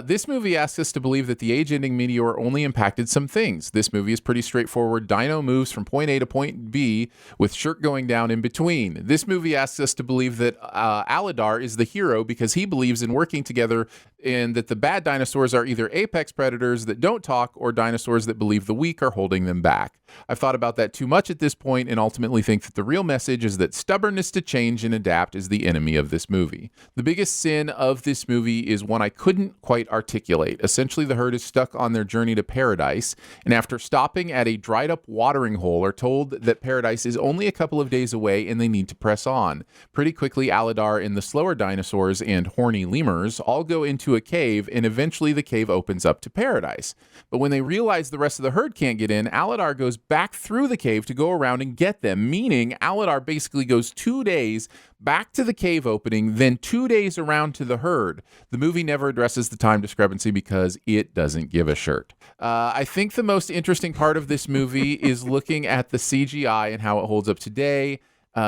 This movie asks us to believe that the age-ending meteor only impacted some things. This movie is pretty straightforward. Dino moves from point A to point B with shirt going down in between. This movie asks us to believe that Aladar is the hero because he believes in working together and that the bad dinosaurs are either apex predators that don't talk or dinosaurs that believe the weak are holding them back. I've thought about that too much at this point and ultimately think that the real message is that stubbornness to change and adapt is the enemy of this movie. The biggest sin of this movie is one I couldn't quite articulate. Essentially, the herd is stuck on their journey to paradise, and after stopping at a dried-up watering hole are told that paradise is only a couple of days away and they need to press on. Pretty quickly, Aladar and the slower dinosaurs and horny lemurs all go into a cave, and eventually the cave opens up to paradise. But when they realize the rest of the herd can't get in, Aladar goes back through the cave to go around and get them, meaning Aladar basically goes 2 days back to the cave opening, then 2 days around to the herd. The movie never addresses the time discrepancy because it doesn't give a shirt. I think the most interesting part of this movie is looking at the CGI and how it holds up today.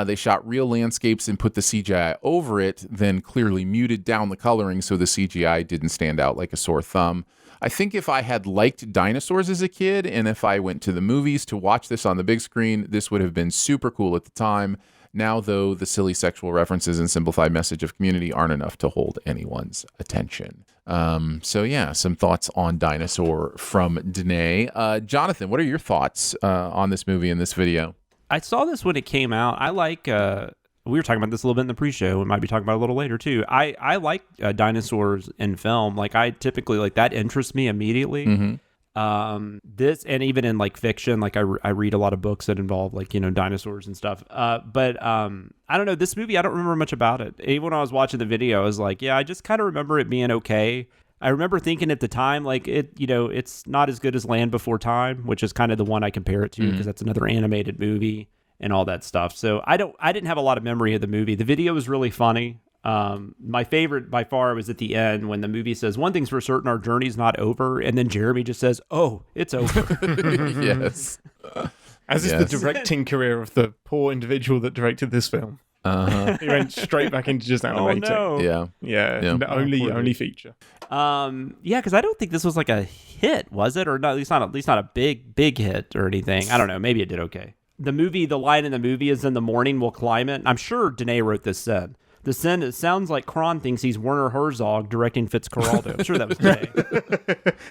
They shot real landscapes and put the CGI over it, then clearly muted down the coloring so the CGI didn't stand out like a sore thumb. I think if I had liked dinosaurs as a kid and if I went to the movies to watch this on the big screen, this would have been super cool at the time. Now, though, the silly sexual references and simplified message of community aren't enough to hold anyone's attention. So, yeah, some thoughts on Dinosaur from Danae. Jonathan, what are your thoughts on this movie and this video? I saw this when it came out. I like, we were talking about this a little bit in the pre-show. We might be talking about it a little later, too. I like dinosaurs in film. Like, I typically, like, that interests me immediately. Mm-hmm. This, and even in, like, fiction, like, I read a lot of books that involve, like, dinosaurs and stuff. But I don't know. This movie, I don't remember much about it. Even when I was watching the video, I was like, yeah, I just kind of remember it being okay. I remember thinking at the time, like, it's not as good as Land Before Time, which is kind of the one I compare it to because that's another animated movie and all that stuff. So I didn't have a lot of memory of the movie. The video was really funny. My favorite by far was at the end when the movie says, one thing's for certain, our journey's not over. And then Jeremy just says, oh, it's over. Yes. As is the directing career of the poor individual that directed this film. He went straight back into just animating. Oh, no. Yeah. Only feature. Because I don't think this was like a hit, was it? Or not, at least not a big hit or anything. I don't know. Maybe it did okay. The line in the movie is in the morning we'll climb it. I'm sure Danae wrote this sin. The sin, it sounds like Kron thinks he's Werner Herzog directing Fitzcarraldo. I'm sure that was Danae.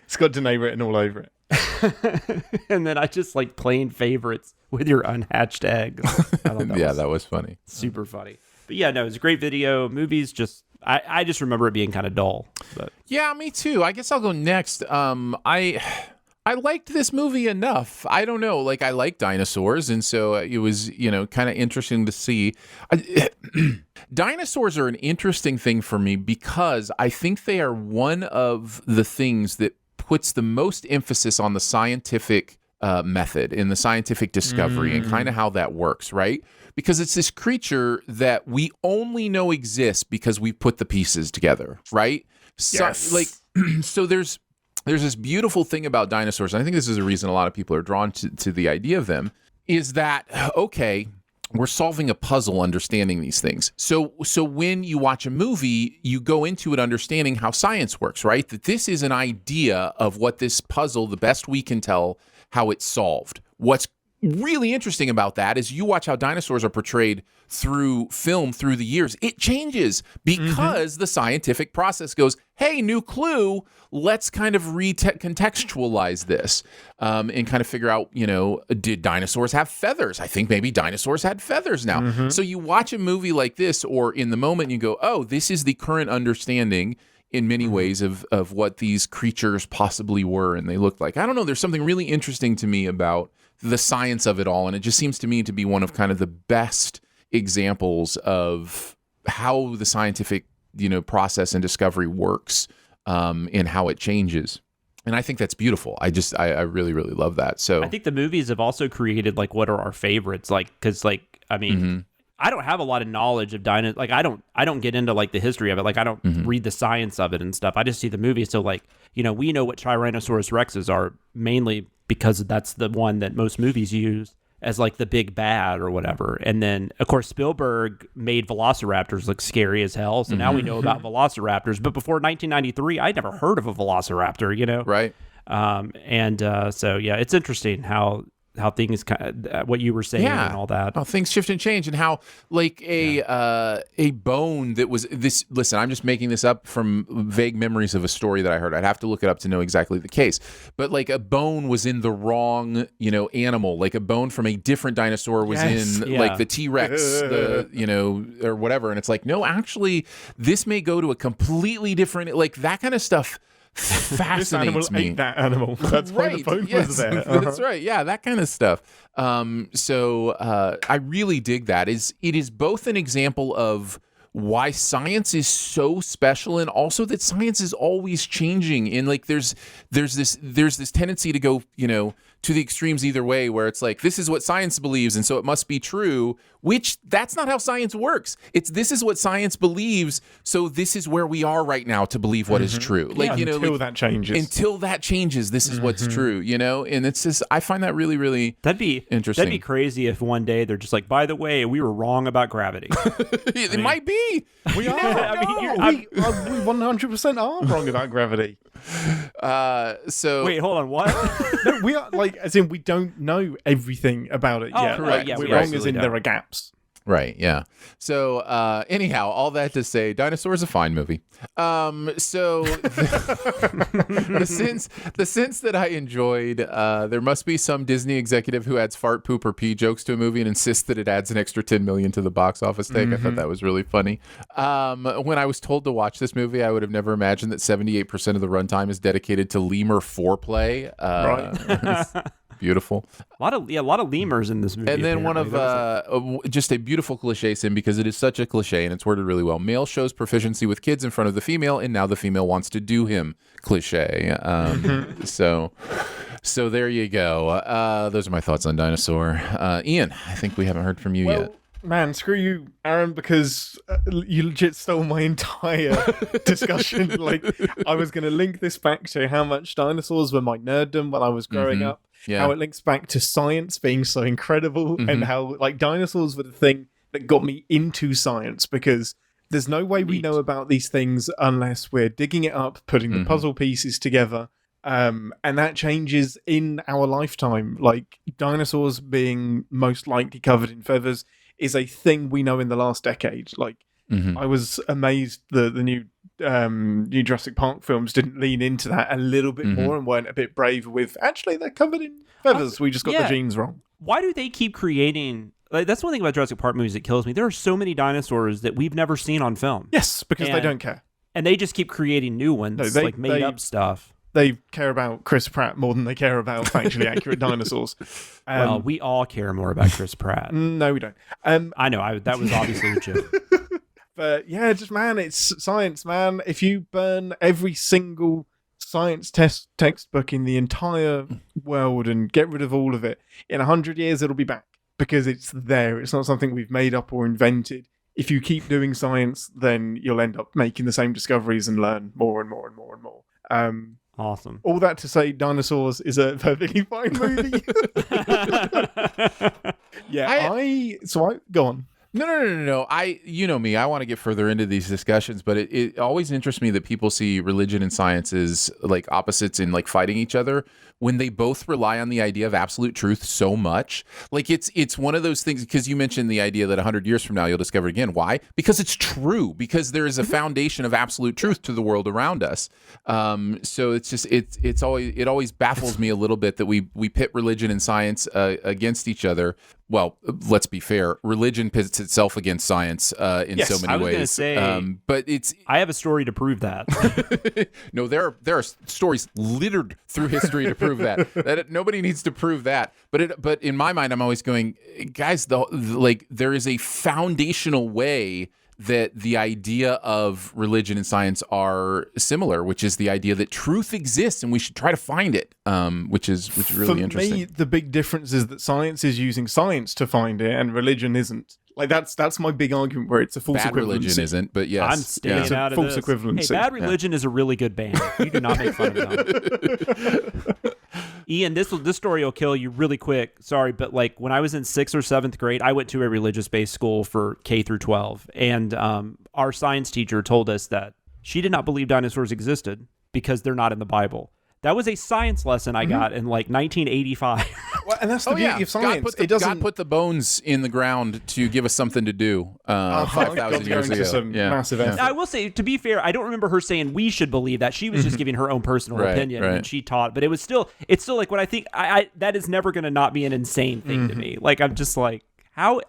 It's got Danae written all over it. And then I just like playing favorites with your unhatched eggs. That was funny. Super funny. But yeah, no, it's a great video. Movies just, I just remember it being kind of dull. But. Yeah, me too. I guess I'll go next. I liked this movie enough. I don't know. Like, I like dinosaurs, and so it was, kind of interesting to see. Dinosaurs are an interesting thing for me because I think they are one of the things that puts the most emphasis on the scientific method and the scientific discovery and kind of how that works, right? Because it's this creature that we only know exists because we put the pieces together, right? So, so there's this beautiful thing about dinosaurs, and I think this is a reason a lot of people are drawn to the idea of them, is that, okay, we're solving a puzzle understanding these things. So when you watch a movie, you go into it understanding how science works, right? That this is an idea of what this puzzle, the best we can tell, how it's solved. What's really interesting about that is you watch how dinosaurs are portrayed through film through the years. It changes because the scientific process goes, hey, new clue, let's kind of recontextualize this and kind of figure out, did dinosaurs have feathers? I think maybe dinosaurs had feathers now. So you watch a movie like this, or in the moment you go, oh, this is the current understanding in many ways of what these creatures possibly were and they looked like. I don't know, there's something really interesting to me about the science of it all, and it just seems to me to be one of kind of the best examples of how the scientific process and discovery works and how it changes. And I think that's beautiful. I really, really love that. So I think the movies have also created like what are our favorites, like, because like I mean I don't have a lot of knowledge of dino. Like I don't get into like the history of it. Like I don't read the science of it and stuff. I just see the movie. So like, we know what Tyrannosaurus Rexes are mainly because that's the one that most movies use as like the big bad or whatever. And then of course Spielberg made Velociraptors look scary as hell. So now we know about Velociraptors. But before 1993, I'd never heard of a Velociraptor. Right. So yeah, it's interesting how things kind of, what you were saying and all that. How things shift and change, and how like a bone that was this. Listen, I'm just making this up from vague memories of a story that I heard. I'd have to look it up to know exactly the case. But like a bone was in the wrong, animal. Like a bone from a different dinosaur was in like the T-Rex, or whatever. And it's like, no, actually, this may go to a completely different, like that kind of stuff. Fascinates me. Ate that animal. That's why the bone was there. That's right. Yeah, that kind of stuff. So I really dig that. It is both an example of why science is so special, and also that science is always changing. And like there's this tendency to go, to the extremes either way, where it's like, this is what science believes, and so it must be true, which that's not how science works. This is what science believes, so this is where we are right now to believe what is true. Like, until that changes. Until that changes, this is what's true, and it's just, I find that really, really interesting. That'd be crazy if one day they're just like, by the way, we were wrong about gravity. It might be. We are. We 100% are wrong about gravity. So wait, hold on, what? No, we are like, as in we don't know everything about it yet. Correct. Like, we're wrong as in there are gaps. Right, yeah. So anyhow, all that to say, Dinosaur is a fine movie. So the sense that I enjoyed, there must be some Disney executive who adds fart, poop, or pee jokes to a movie and insists that it adds an extra $10 million to the box office take. I thought that was really funny. When I was told to watch this movie, I would have never imagined that 78% of the runtime is dedicated to lemur foreplay. Right. Beautiful. A lot of lemurs in this movie. And then one of just a beautiful cliche scene, because it is such a cliche and it's worded really well. Male shows proficiency with kids in front of the female, and now the female wants to do him. Cliche. So there you go. Those are my thoughts on Dinosaur. Ian, I think we haven't heard from you yet. Man, screw you, Aaron, because you legit stole my entire discussion. Like, I was going to link this back to how much dinosaurs were my nerddom when I was growing up. Yeah. How it links back to science being so incredible, and how like dinosaurs were the thing that got me into science, because there's no way we know about these things unless we're digging it up, putting the puzzle pieces together. And that changes in our lifetime. Like, dinosaurs being most likely covered in feathers is a thing we know in the last decade. Like, I was amazed the new Jurassic Park films didn't lean into that a little bit more and weren't a bit brave with, actually, they're covered in feathers. We just got the genes wrong. Why do they keep creating... Like, that's one thing about Jurassic Park movies that kills me. There are so many dinosaurs that we've never seen on film. Yes, because they don't care. And they just keep creating new ones, made up stuff. They care about Chris Pratt more than they care about factually accurate dinosaurs. Well, we all care more about Chris Pratt. No, we don't. I know. That was obviously a joke. But yeah, just, man, it's science, man. If you burn every single science textbook in the entire world and get rid of all of it, in 100 years it'll be back, because it's there. It's not something we've made up or invented. If you keep doing science, then you'll end up making the same discoveries and learn more and more and more and more. Awesome. All that to say, Dinosaurs is a perfectly fine movie. Go on. No. You know me. I want to get further into these discussions, but it always interests me that people see religion and science as like opposites and like fighting each other, when they both rely on the idea of absolute truth so much. Like it's one of those things, because you mentioned the idea that 100 years from now you'll discover it again. Why? Because it's true. Because there is a foundation of absolute truth to the world around us. So it's just it always baffles me a little bit that we pit religion and science against each other. Well, let's be fair. Religion pits itself against science in so many ways. I was going to say, but I have a story to prove that. No, there are stories littered through history to prove that nobody needs to prove that. But in my mind, I'm always going, guys. There is a foundational way that the idea of religion and science are similar, which is the idea that truth exists and we should try to find it, which is really interesting. For me, the big difference is that science is using science to find it and religion is't. Like that's my big argument where it's a false equivalency. Bad religion isn't, but yes. I'm staying out of false this. equivalency. Hey, Bad Religion is a really good band. You do not make fun of them. Ian, this story will kill you really quick. Sorry, but like when I was in 6th or 7th grade, I went to a religious-based school for K through 12, and our science teacher told us that she did not believe dinosaurs existed because they're not in the Bible. That was a science lesson I got in like 1985. Well, and that's the beauty of science. God put the bones in the ground to give us something to do 5,000 years ago. Massive effort. Now, I will say, to be fair, I don't remember her saying we should believe that. She was just giving her own personal opinion, and she taught. But it's still like when I think that is never going to not be an insane thing to me. Like I'm just like, how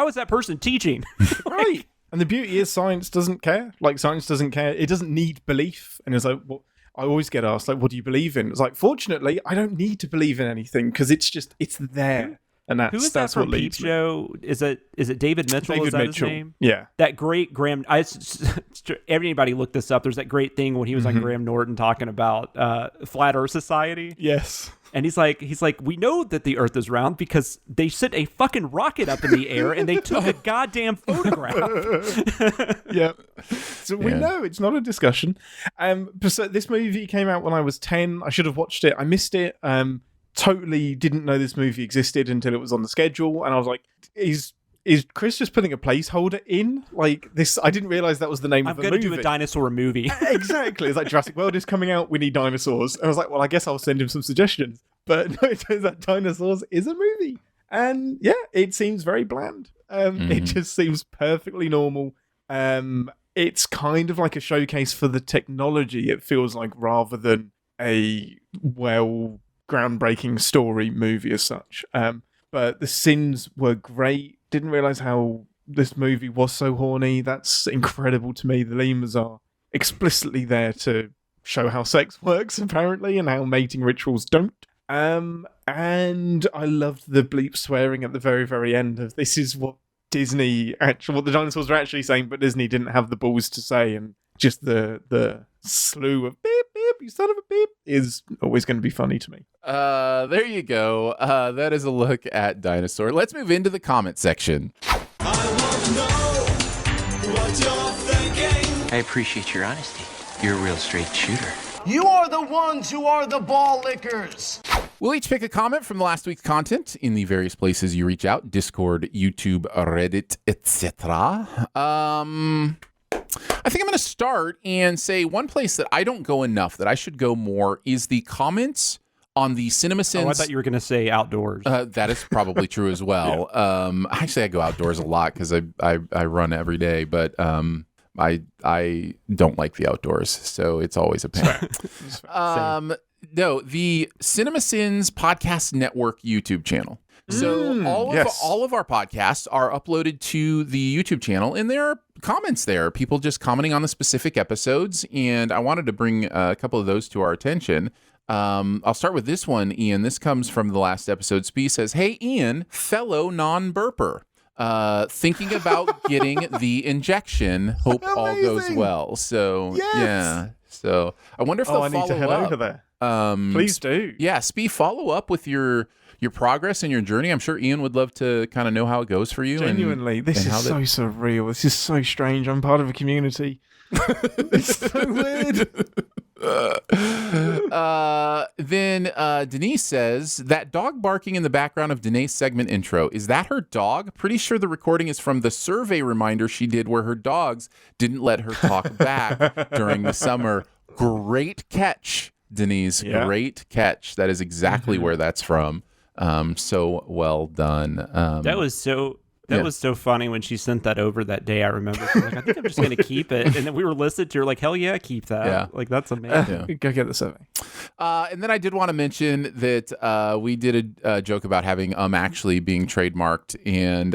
is that person teaching? Right. And the beauty is science doesn't care. Like science doesn't care. It doesn't need belief. And it's like, well, I always get asked, like, what do you believe in? It's like, fortunately, I don't need to believe in anything because it's there. And who is that from Peep Show? Is it David Mitchell? David is that Mitchell. His name? Yeah. That great Graham. Everybody look this up. There's that great thing when he was on Graham Norton talking about Flat Earth Society. Yes. And he's like, we know that the Earth is round because they sent a fucking rocket up in the air and they took a goddamn photograph. Yep. So we know it's not a discussion. So this movie came out when I was 10. I should have watched it. I missed it. Totally didn't know this movie existed until it was on the schedule, and I was like, "Is Chris just putting a placeholder in like this?" I didn't realize that was the name of the movie. I'm going to do a dinosaur movie. Exactly. It's like Jurassic World is coming out. We need dinosaurs, and I was like, "Well, I guess I'll send him some suggestions." But no, it turns out Dinosaurs is a movie, and yeah, it seems very bland. It just seems perfectly normal. It's kind of like a showcase for the technology. It feels like rather than a groundbreaking story movie as such. But the sins were great. Didn't realize how this movie was so horny. That's incredible to me. The lemurs are explicitly there to show how sex works, apparently, and how mating rituals don't. And I loved the bleep swearing at the very, very end of this is what what the dinosaurs were actually saying, but Disney didn't have the balls to say, and just the slew of beep, beep, you son of a beep is always going to be funny to me. There you go. That is a look at Dinosaur. Let's move into the comment section. I want to know what you're thinking. I appreciate your honesty. You're a real straight shooter. You are the ones who are the ball lickers. We'll each pick a comment from last week's content in the various places you reach out: Discord, YouTube, Reddit, etc. I think I'm going to start and say one place that I don't go enough, that I should go more, is the comments on the CinemaSins. Oh, I thought you were going to say outdoors. That is probably true as well. Yeah. Actually, I go outdoors a lot because I run every day, but I don't like the outdoors, so it's always a pain. No, the CinemaSins Podcast Network YouTube channel. So all of our podcasts are uploaded to the YouTube channel, and there are comments there, people just commenting on the specific episodes, and I wanted to bring a couple of those to our attention. I'll start with this one, Ian. This comes from the last episode. Spee says, "Hey, Ian, fellow non-burper. Thinking about getting the injection. Hope all goes well." So, yeah. So I wonder if they'll follow up. I need to head over there. Please do. Yeah, Spee, follow up with your progress and your journey. I'm sure Ian would love to kind of know how it goes for you. Genuinely, this is so surreal. This is so strange. I'm part of a community. It's so weird. Then Denise says, that dog barking in the background of Danae's segment intro, is that her dog? Pretty sure the recording is from the survey reminder she did where her dogs didn't let her talk back during the summer. Great catch. Denise. Great catch. That is exactly where that's from. So well done. That was so funny when she sent that over that day. I remember. She was like, I think I'm just going to keep it. And then we were listening to her like, hell yeah, keep that. Yeah. Like, that's amazing. Go get the survey. And then I did want to mention that we did a joke about having actually being trademarked. And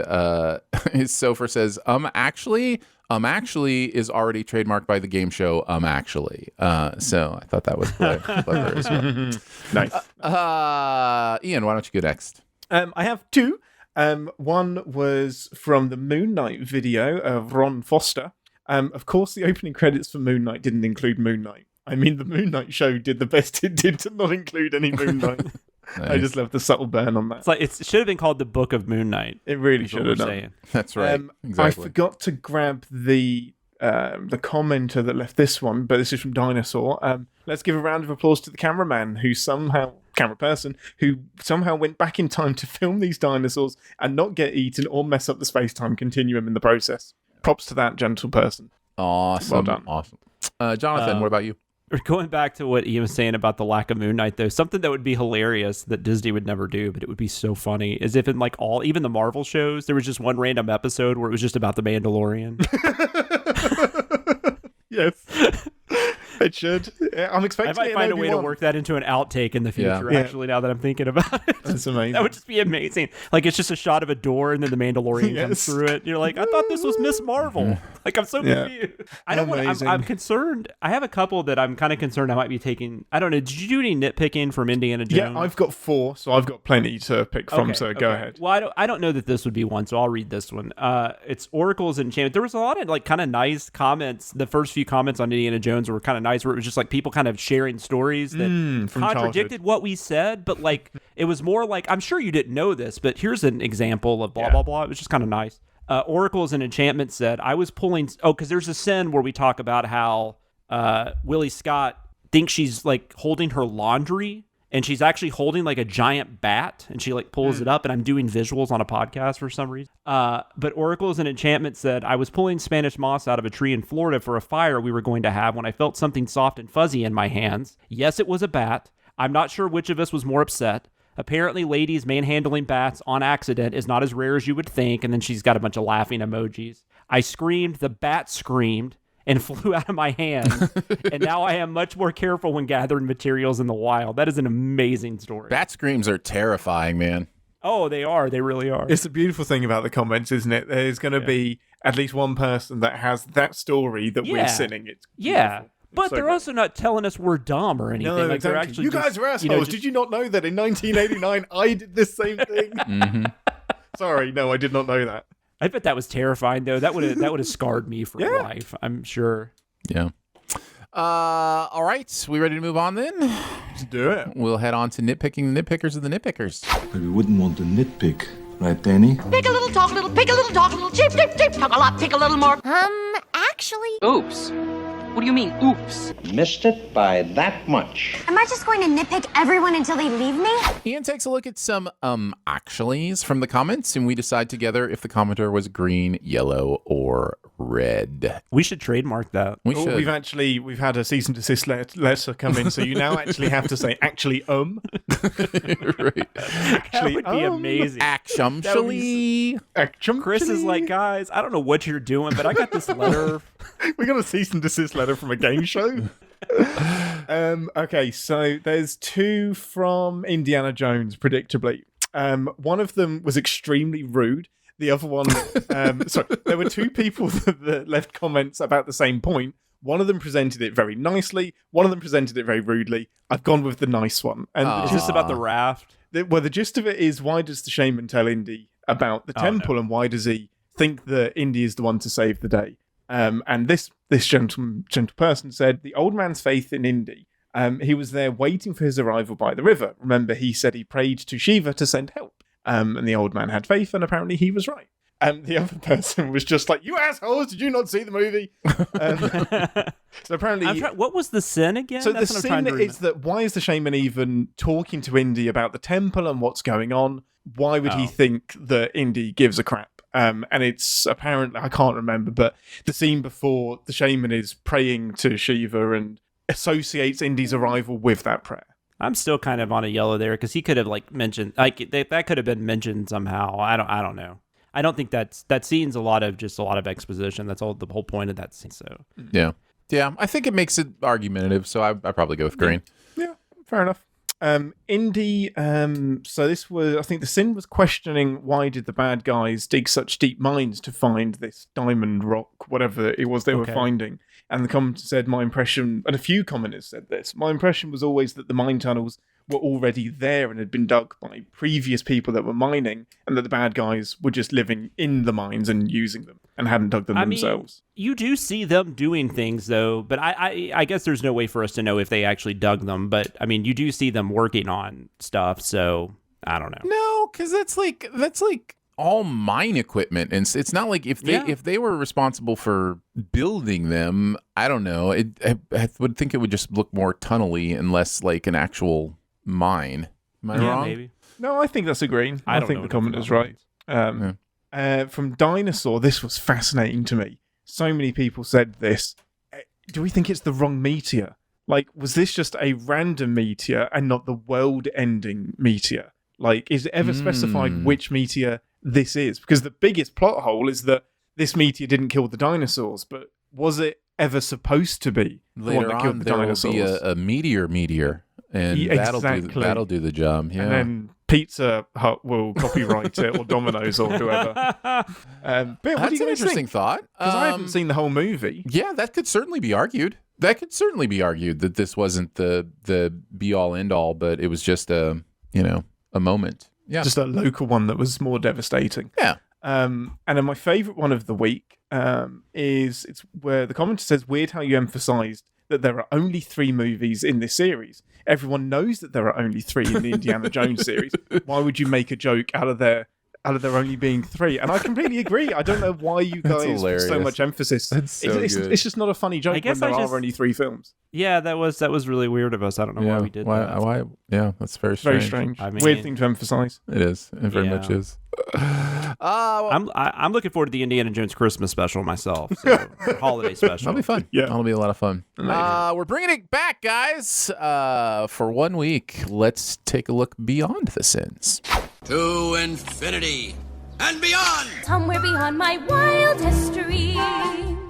his Sofer says, actually is already trademarked by the game show actually. So I thought that was clever as well. Nice. Ian, why don't you go next? I have two. One was from the Moon Knight video of Ron Foster. Of course, the opening credits for Moon Knight didn't include Moon Knight. I mean, the Moon Knight show did the best it did to not include any Moon Knight. Nice. I just love the subtle burn on that. It's like it should have been called The Book of Moon Knight. It really should have done. Saying. That's right. Exactly. I forgot to grab the commenter that left this one, but this is from Dinosaur. Let's give a round of applause to the camera person who somehow went back in time to film these dinosaurs and not get eaten or mess up the space-time continuum in the process. Props to that gentle person. Awesome. Well done. Awesome. Jonathan, what about you? Going back to what Ian was saying about the lack of Moon Knight, though, something that would be hilarious that Disney would never do, but it would be so funny, is if in like even the Marvel shows, there was just one random episode where it was just about the Mandalorian. Yes. It should. I'm expecting I might find a way to work that into an outtake in the future, actually, now that I'm thinking about it. That's amazing. That would just be amazing. Like, it's just a shot of a door, and then the Mandalorian comes through it. You're like, I thought this was Miss Marvel. Like, I'm so confused. I don't want. I'm concerned. I have a couple that I'm kind of concerned I might be taking. I don't know. Did you do any nitpicking from Indiana Jones? Yeah, I've got 4, so I've got plenty to pick from, so go ahead. Well, I don't know that this would be one, so I'll read this one. It's Oracles and Enchantment. There was a lot of, like, kind of nice comments. The first few comments on Indiana Jones were kind of nice, where it was just, like, people kind of sharing stories that contradicted what we said, but, like, it was more like, I'm sure you didn't know this, but here's an example of blah, blah, blah. It was just kind of nice. Oracles and Enchantment said, I was pulling... Oh, because there's a scene where we talk about how Willie Scott thinks she's, like, holding her laundry, and she's actually holding, like, a giant bat, and she, like, pulls it up, and I'm doing visuals on a podcast for some reason. But Oracles and Enchantment said, I was pulling Spanish moss out of a tree in Florida for a fire we were going to have when I felt something soft and fuzzy in my hands. Yes, it was a bat. I'm not sure which of us was more upset. Apparently, ladies manhandling bats on accident is not as rare as you would think, and then she's got a bunch of laughing emojis. I screamed, the bat screamed, and flew out of my hands, and now I am much more careful when gathering materials in the wild. That is an amazing story. Bat screams are terrifying, man. Oh, they are. They really are. It's the beautiful thing about the comments, isn't it? There's going to be at least one person that has that story that we're singing. It's beautiful. But they're also not telling us we're dumb or anything. No, like, exactly. they're actually you guys are assholes. Did you not know that in 1989 I did this same thing? Sorry, no, I did not know that. I bet that was terrifying, though. That would have scarred me for life, I'm sure. Yeah. All right. We ready to move on then? Let's do it. We'll head on to nitpicking the nitpickers of the nitpickers. But we wouldn't want to nitpick, right, Danny? Pick a little, talk a little, pick a little, talk a little, cheep, cheep, cheep, talk a lot, pick a little more. Actually. Oops. What do you mean, oops? Missed it by that much. Am I just going to nitpick everyone until they leave me? Ian takes a look at some actuallys from the comments, and we decide together if the commenter was green, yellow, or red. We should trademark that. We should. We've had a cease and desist letter come in, so you now actually have to say actually right. That would be amazing. Actually. Chris is like, guys, I don't know what you're doing, but I got this letter. We got a cease and desist letter from a game show. Okay, so there's 2 from Indiana Jones, predictably. One of them was extremely rude. The other one, there were 2 people that left comments about the same point. One of them presented it very nicely. One of them presented it very rudely. I've gone with the nice one. And it's just about the raft. The gist of it is, why does the shaman tell Indy about the temple, and why does he think that Indy is the one to save the day? And this gentle person said, the old man's faith in Indy. He was there waiting for his arrival by the river. Remember, he said he prayed to Shiva to send help. And the old man had faith, and apparently he was right. And the other person was just like, you assholes, did you not see the movie? So apparently... what was the sin again? So the sin is that, why is the shaman even talking to Indy about the temple and what's going on? Why would he think that Indy gives a crap? And it's apparently, I can't remember, but the scene before, the shaman is praying to Shiva, and associates Indy's arrival with that prayer. I'm still kind of on a yellow there because he could have mentioned that could have been mentioned somehow. I don't know. I don't think that scene's a lot of exposition. That's all the whole point of that scene. So yeah. I think it makes it argumentative. So I probably go with green. Yeah, fair enough. Indy. So this was, I think, the sin was questioning why did the bad guys dig such deep mines to find this diamond rock, whatever it was they were finding. And the commenter said, my impression, and a few commenters said this, my impression was always that the mine tunnels were already there and had been dug by previous people that were mining, and that the bad guys were just living in the mines and using them and hadn't dug them themselves. You do see them doing things, though, but I guess there's no way for us to know if they actually dug them. But, I mean, you do see them working on stuff, so I don't know. No, because that's like all mine equipment, and it's not like if they were responsible for building them, I don't know. I would think it would just look more tunnely and less like an actual mine. Am I wrong? Maybe. No, I think that's agreeing. I think the commenter's right. From Dinosaur, this was fascinating to me. So many people said this. Do we think it's the wrong meteor? Like, was this just a random meteor and not the world-ending meteor? Like, is it ever specified which meteor this is? Because the biggest plot hole is that this meteor didn't kill the dinosaurs, but was it ever supposed to be the one that killed the dinosaurs? Will be a meteor, and that'll do the job. Yeah. And then Pizza Hut will copyright it, or Domino's, or whoever. But that's an interesting thought. Because I haven't seen the whole movie. Yeah, that could certainly be argued. That this wasn't the be all end all, but it was just a moment. Yeah, just a local one that was more devastating. Yeah. And then my favourite one of the week is it's where the commenter says, weird how you emphasised that there are only 3 movies in this series. Everyone knows that there are only 3 in the Indiana Jones series. Why would you make a joke out of there only being 3? And I completely agree. I don't know why you guys put so much emphasis. It's just not a funny joke when there are only 3 films. Yeah, that was really weird of us. I don't know why we did that. Why? Yeah, that's very strange. Very strange. I mean, weird thing to emphasize. It is. It very much is. I'm looking forward to the Indiana Jones Christmas special myself. So, holiday special. That'll be fun. Yeah, that'll be a lot of fun. We're bringing it back, guys. For 1 week, let's take a look beyond the sins. To infinity and beyond. Somewhere beyond my wild history.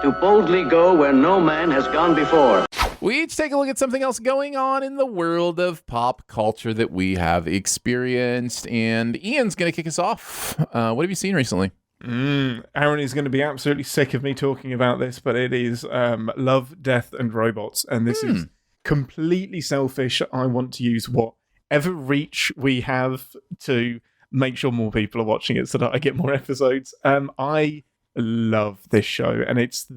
To boldly go where no man has gone before. We each take a look at something else going on in the world of pop culture that we have experienced. And Ian's going to kick us off. What have you seen recently? Aaron is going to be absolutely sick of me talking about this, but it is Love, Death, and Robots. And this is completely selfish. I want to use whatever reach we have to make sure more people are watching it so that I get more episodes. I love this show, and it's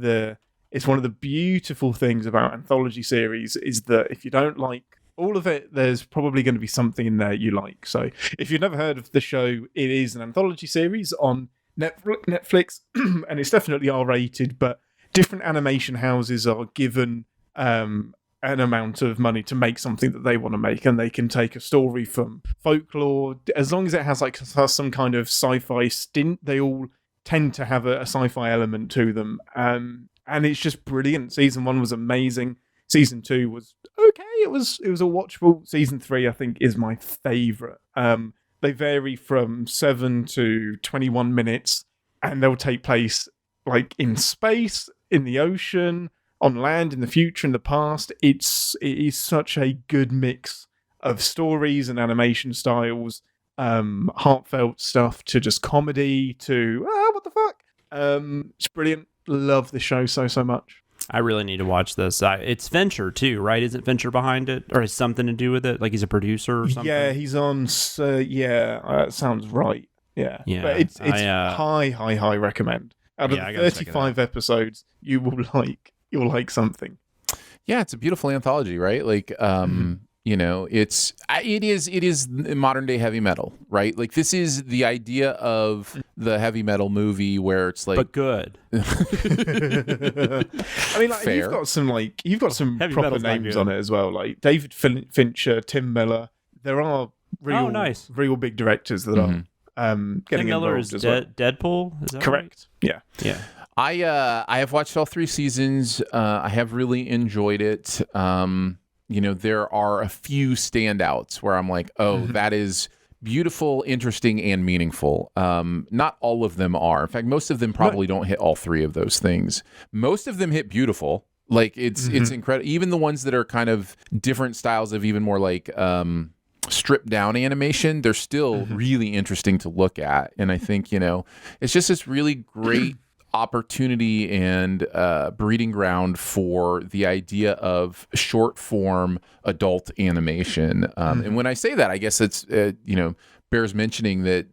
one of the beautiful things about anthology series is that if you don't like all of it, there's probably going to be something in there you like. So if you've never heard of the show, it is an anthology series on Netflix, and it's definitely R-rated, but different animation houses are given an amount of money to make something that they want to make, and they can take a story from folklore, as long as it has some kind of sci-fi stint. They all tend to have a sci-fi element to them, and it's just brilliant. Season 1 was amazing. Season 2 was okay. It was all watchable. Season 3, I think, is my favourite. They vary from 7 to 21 minutes, and they'll take place like in space, in the ocean, on land, in the future, in the past. It is such a good mix of stories and animation styles, heartfelt stuff to just comedy to what the fuck. It's brilliant. Love the show so much. I really need to watch this. It's Fincher too, right? Isn't Fincher behind it, or has something to do with it? Like he's a producer or something? Yeah, he's on. Sounds right. Yeah. But it's high recommend. Out of the 35 episodes, you'll like something. Yeah, it's a beautiful anthology, right? Like, it is modern day heavy metal, right? Like this is the idea of the heavy metal movie where it's like, but good. I mean, like, you've got some heavy proper names on it as well, like David Fincher, Tim Miller. There are real big directors that are getting Tim Miller involved is as well. Deadpool. Is that correct? Right? Yeah. I have watched all 3 seasons. I have really enjoyed it. There are a few standouts where I'm like, that is beautiful, interesting, and meaningful. Not all of them are. In fact, most of them probably don't hit all 3 of those things. Most of them hit beautiful. Like it's incredible. Even the ones that are kind of different styles of even more like stripped down animation, they're still really interesting to look at. And I think, it's just this really great opportunity and breeding ground for the idea of short form adult animation. And when I say that, I guess it's, bears mentioning that,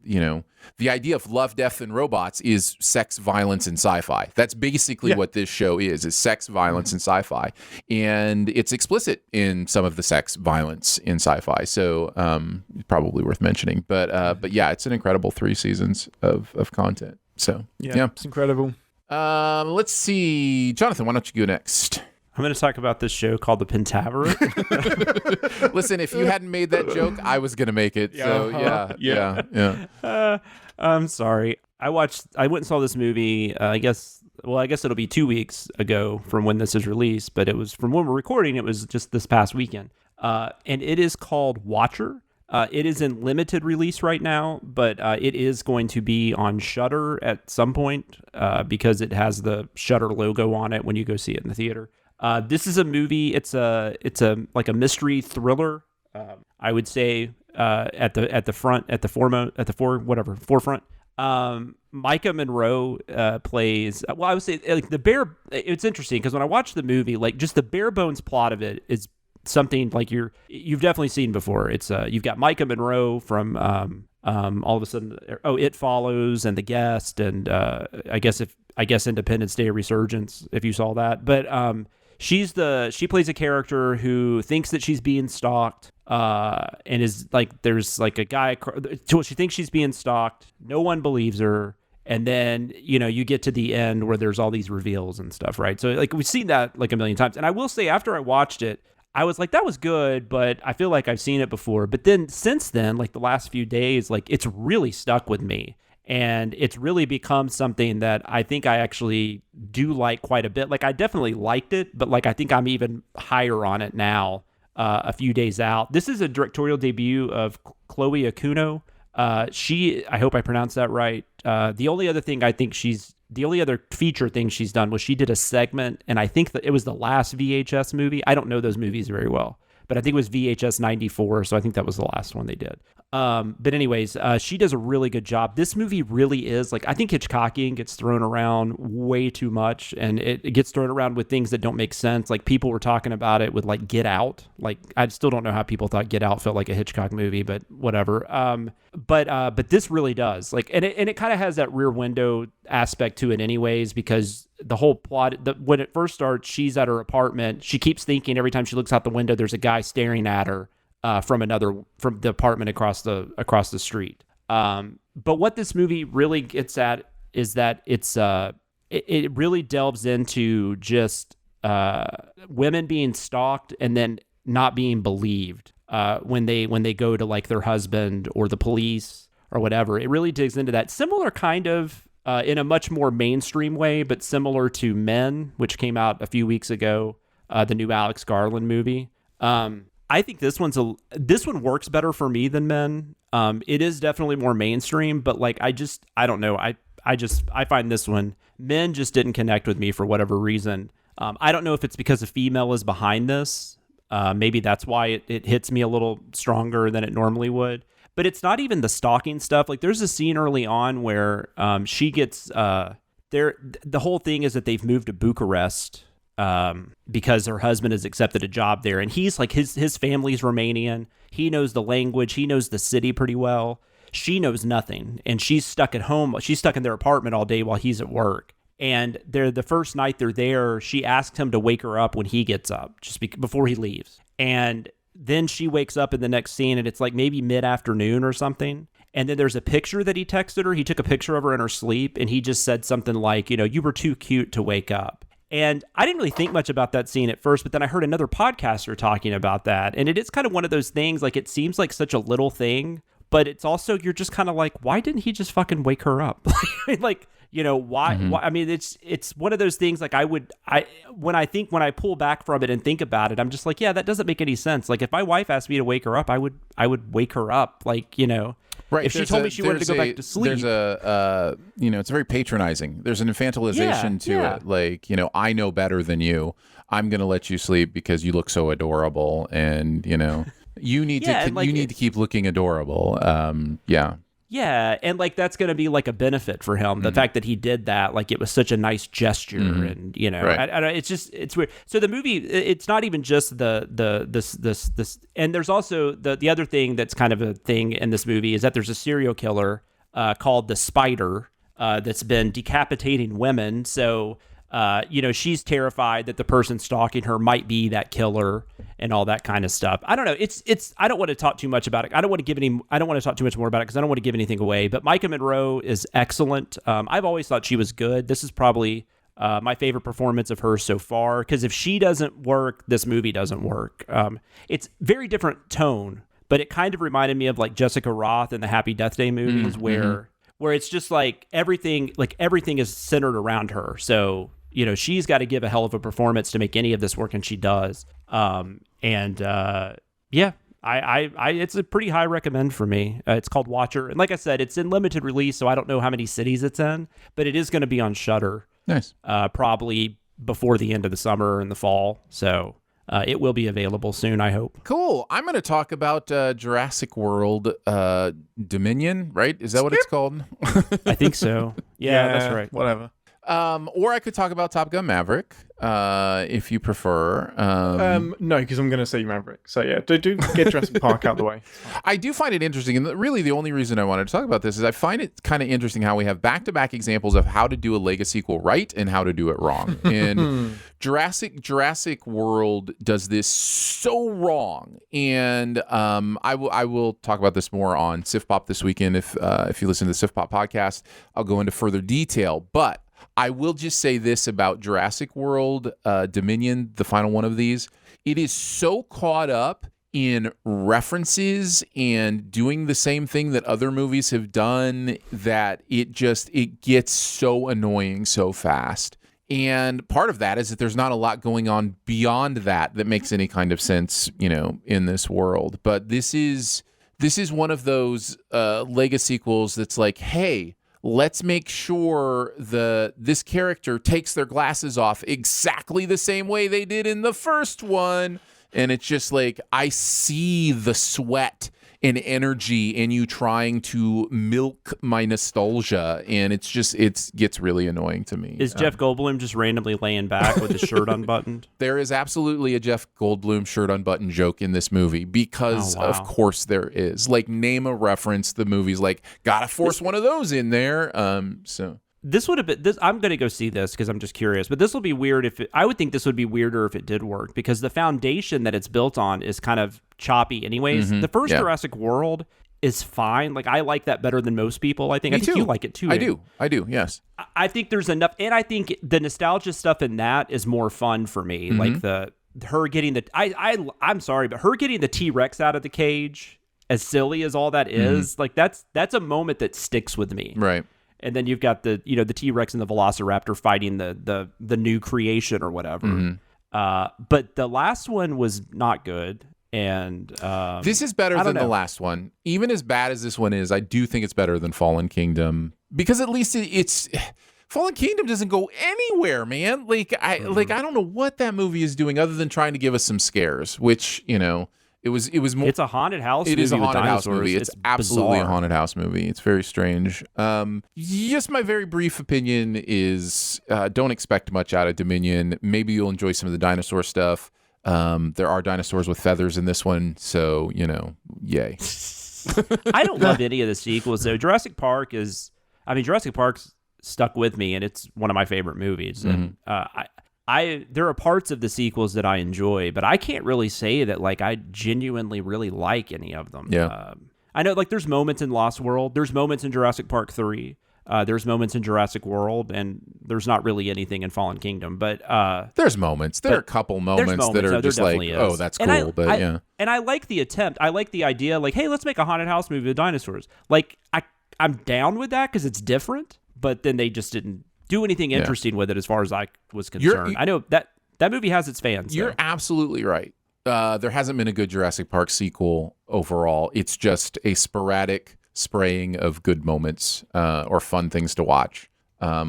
the idea of love, death, and robots is sex, violence, and sci-fi. That's basically what this show is sex, violence, and sci-fi. And it's explicit in some of the sex, violence in sci-fi. So probably worth mentioning. But yeah, it's an incredible 3 seasons of content. So yeah, it's incredible. Let's see. Jonathan, why don't you go next? I'm going to talk about this show called The Pentaverate. Listen, if you hadn't made that joke, I was going to make it. So yeah. I'm sorry. I went and saw this movie, I guess it'll be 2 weeks ago from when this is released, but it was from when we're recording, it was just this past weekend. And it is called Watcher. It is in limited release right now, but it is going to be on Shudder at some point because it has the Shudder logo on it when you go see it in the theater. This is a movie. It's a like a mystery thriller. I would say at the forefront. Micah Monroe plays. Well, I would say like the bare. It's interesting because when I watched the movie, like just the bare bones plot of it is something like you've definitely seen before. It's you've got Micah Monroe from all of a sudden It Follows and The Guest and I guess Independence Day Resurgence if you saw that, but she plays a character who thinks that she's being stalked and is like there's like a guy she thinks she's being stalked, no one believes her, and then you get to the end where there's all these reveals and stuff, right? So like we've seen that like a million times, and I will say after I watched it I was like, that was good, but I feel like I've seen it before. But then since then, like the last few days, like it's really stuck with me. And it's really become something that I think I actually do like quite a bit. Like I definitely liked it, but like I think I'm even higher on it now, a few days out. This is a directorial debut of Chloe Okuno. I hope I pronounced that right. The only other feature thing she's done was she did a segment, and I think that it was the last VHS movie. I don't know those movies very well, but I think it was VHS 94, so I think that was the last one they did. But anyways, she does a really good job. This movie really is, like, I think Hitchcockian gets thrown around way too much, and it gets thrown around with things that don't make sense. Like, people were talking about it with, like, Get Out. Like, I still don't know how people thought Get Out felt like a Hitchcock movie, but whatever. But this really does. Like, and it kind of has that Rear Window aspect to it anyways, because the whole plot, when it first starts, she's at her apartment. She keeps thinking every time she looks out the window, there's a guy staring at her from the apartment across the street. But what this movie really gets at is that it really delves into just women being stalked and then not being believed when they go to like their husband or the police or whatever. It really digs into that. Similar kind of in a much more mainstream way, but similar to Men, which came out a few weeks ago, the new Alex Garland movie. I think this one works better for me than Men. It is definitely more mainstream, but like I don't know. I find this one, Men just didn't connect with me for whatever reason. I don't know if it's because a female is behind this. Maybe that's why it hits me a little stronger than it normally would. But it's not even the stalking stuff. Like there's a scene early on where she gets the whole thing is that they've moved to Bucharest because her husband has accepted a job there, and he's like his family's Romanian. He knows the language. He knows the city pretty well. She knows nothing, and she's stuck at home. She's stuck in their apartment all day while he's at work. And the first night they're there, she asks him to wake her up when he gets up, just before he leaves. And then she wakes up in the next scene, and it's like maybe mid-afternoon or something. And then there's a picture that he texted her. He took a picture of her in her sleep, and he just said something like, you were too cute to wake up. And I didn't really think much about that scene at first, but then I heard another podcaster talking about that. And it is kind of one of those things, like it seems like such a little thing, but it's also, you're just kind of like, why didn't he just fucking wake her up? Like, you know, why? I mean, it's one of those things. Like when I pull back from it and think about it, I'm just like, yeah, that doesn't make any sense. Like if my wife asked me to wake her up, I would wake her up. Like, you know, right. If she told me she wanted to go back to sleep. There's you know, it's very patronizing. There's an infantilization to it. Like, you know, I know better than you. I'm going to let you sleep because you look so adorable. And, you know, you need to keep looking adorable. Yeah, and like that's going to be like a benefit for him. The fact that he did that, like it was such a nice gesture, and you know, it's weird. So the movie, it's not even just this, and there's also the other thing that's kind of a thing in this movie is that there's a serial killer called the Spider that's been decapitating women. So you know, she's terrified that the person stalking her might be that killer and all that kind of stuff. I don't know. It's. I don't want to talk too much about it. I don't want to talk too much more about it because I don't want to give anything away. But Micah Monroe is excellent. I've always thought she was good. This is probably my favorite performance of hers so far. Because if she doesn't work, this movie doesn't work. It's very different tone, but it kind of reminded me of like Jessica Roth in the Happy Death Day movies, where it's just like everything is centered around her. So, you know, she's got to give a hell of a performance to make any of this work, and she does. It's a pretty high recommend for me. It's called Watcher, and like I said, it's in limited release, so I don't know how many cities it's in, but it is going to be on Shudder. Nice. Probably before the end of the summer and the fall. So it will be available soon, I hope. Cool. I'm going to talk about Jurassic World Dominion. Right? Is that what it's called? I think so. Yeah, that's right. Whatever. Or I could talk about Top Gun Maverick, if you prefer. No, because I'm going to say Maverick. So yeah, do get Jurassic Park out the way. I do find it interesting, and really the only reason I wanted to talk about this is I find it kind of interesting how we have back-to-back examples of how to do a Lego sequel right and how to do it wrong. And Jurassic World does this so wrong, and I will talk about this more on Sif Pop this weekend. If you listen to the Sif Pop podcast, I'll go into further detail, but I will just say this about Jurassic World Dominion, the final one of these. It is so caught up in references and doing the same thing that other movies have done that it gets so annoying so fast. And part of that is that there's not a lot going on beyond that makes any kind of sense, you know, in this world. But this is one of those Lego sequels that's like, hey, let's make sure this character takes their glasses off exactly the same way they did in the first one. And it's just like, I see the sweat and energy in you trying to milk my nostalgia. And it gets really annoying to me. Is Jeff Goldblum just randomly laying back with his shirt unbuttoned? There is absolutely a Jeff Goldblum shirt unbuttoned joke in this movie because of course there is. Like, name a reference. The movie's like, gotta force one of those in there. So this would have been this. I'm going to go see this because I'm just curious, but this will be weird I would think this would be weirder if it did work because the foundation that it's built on is kind of choppy anyways. The first Jurassic World is fine. Like, I like that better than most people. I think you like it too. I do. Yes. I think there's enough. And I think the nostalgia stuff in that is more fun for me. Like her getting I'm sorry, but her getting the T-Rex out of the cage, as silly as all that is, like that's a moment that sticks with me. Right. And then you've got the T-Rex and the Velociraptor fighting the new creation or whatever. But the last one was not good. And this is better than the last one. Even as bad as this one is, I do think it's better than Fallen Kingdom because at least it's Fallen Kingdom doesn't go anywhere, man. Like I don't know what that movie is doing other than trying to give us some scares, which, you know, it was more. It's a haunted house. It is a haunted house dinosaurs. movie. It's absolutely a haunted house movie. It's very strange. Just my very brief opinion is don't expect much out of Dominion. Maybe you'll enjoy some of the dinosaur stuff. There are dinosaurs with feathers in this one, so, you know, yay. I don't love any of the sequels, though. Jurassic Park's stuck with me, and it's one of my favorite movies. And there are parts of the sequels that I enjoy, but I can't really say that like I genuinely really like any of them. Yeah. I know like there's moments in Lost World, there's moments in Jurassic Park 3. There's moments in Jurassic World, and there's not really anything in Fallen Kingdom. But there's moments. There are a couple moments that are just like, oh, that's cool. Yeah. And I like the attempt. I like the idea, like, hey, let's make a haunted house movie with dinosaurs. Like, I'm down with that because it's different. But then they just didn't do anything interesting with it, as far as I was concerned. I know that movie has its fans. You're absolutely right. There hasn't been a good Jurassic Park sequel overall. It's just a sporadic spraying of good moments or fun things to watch,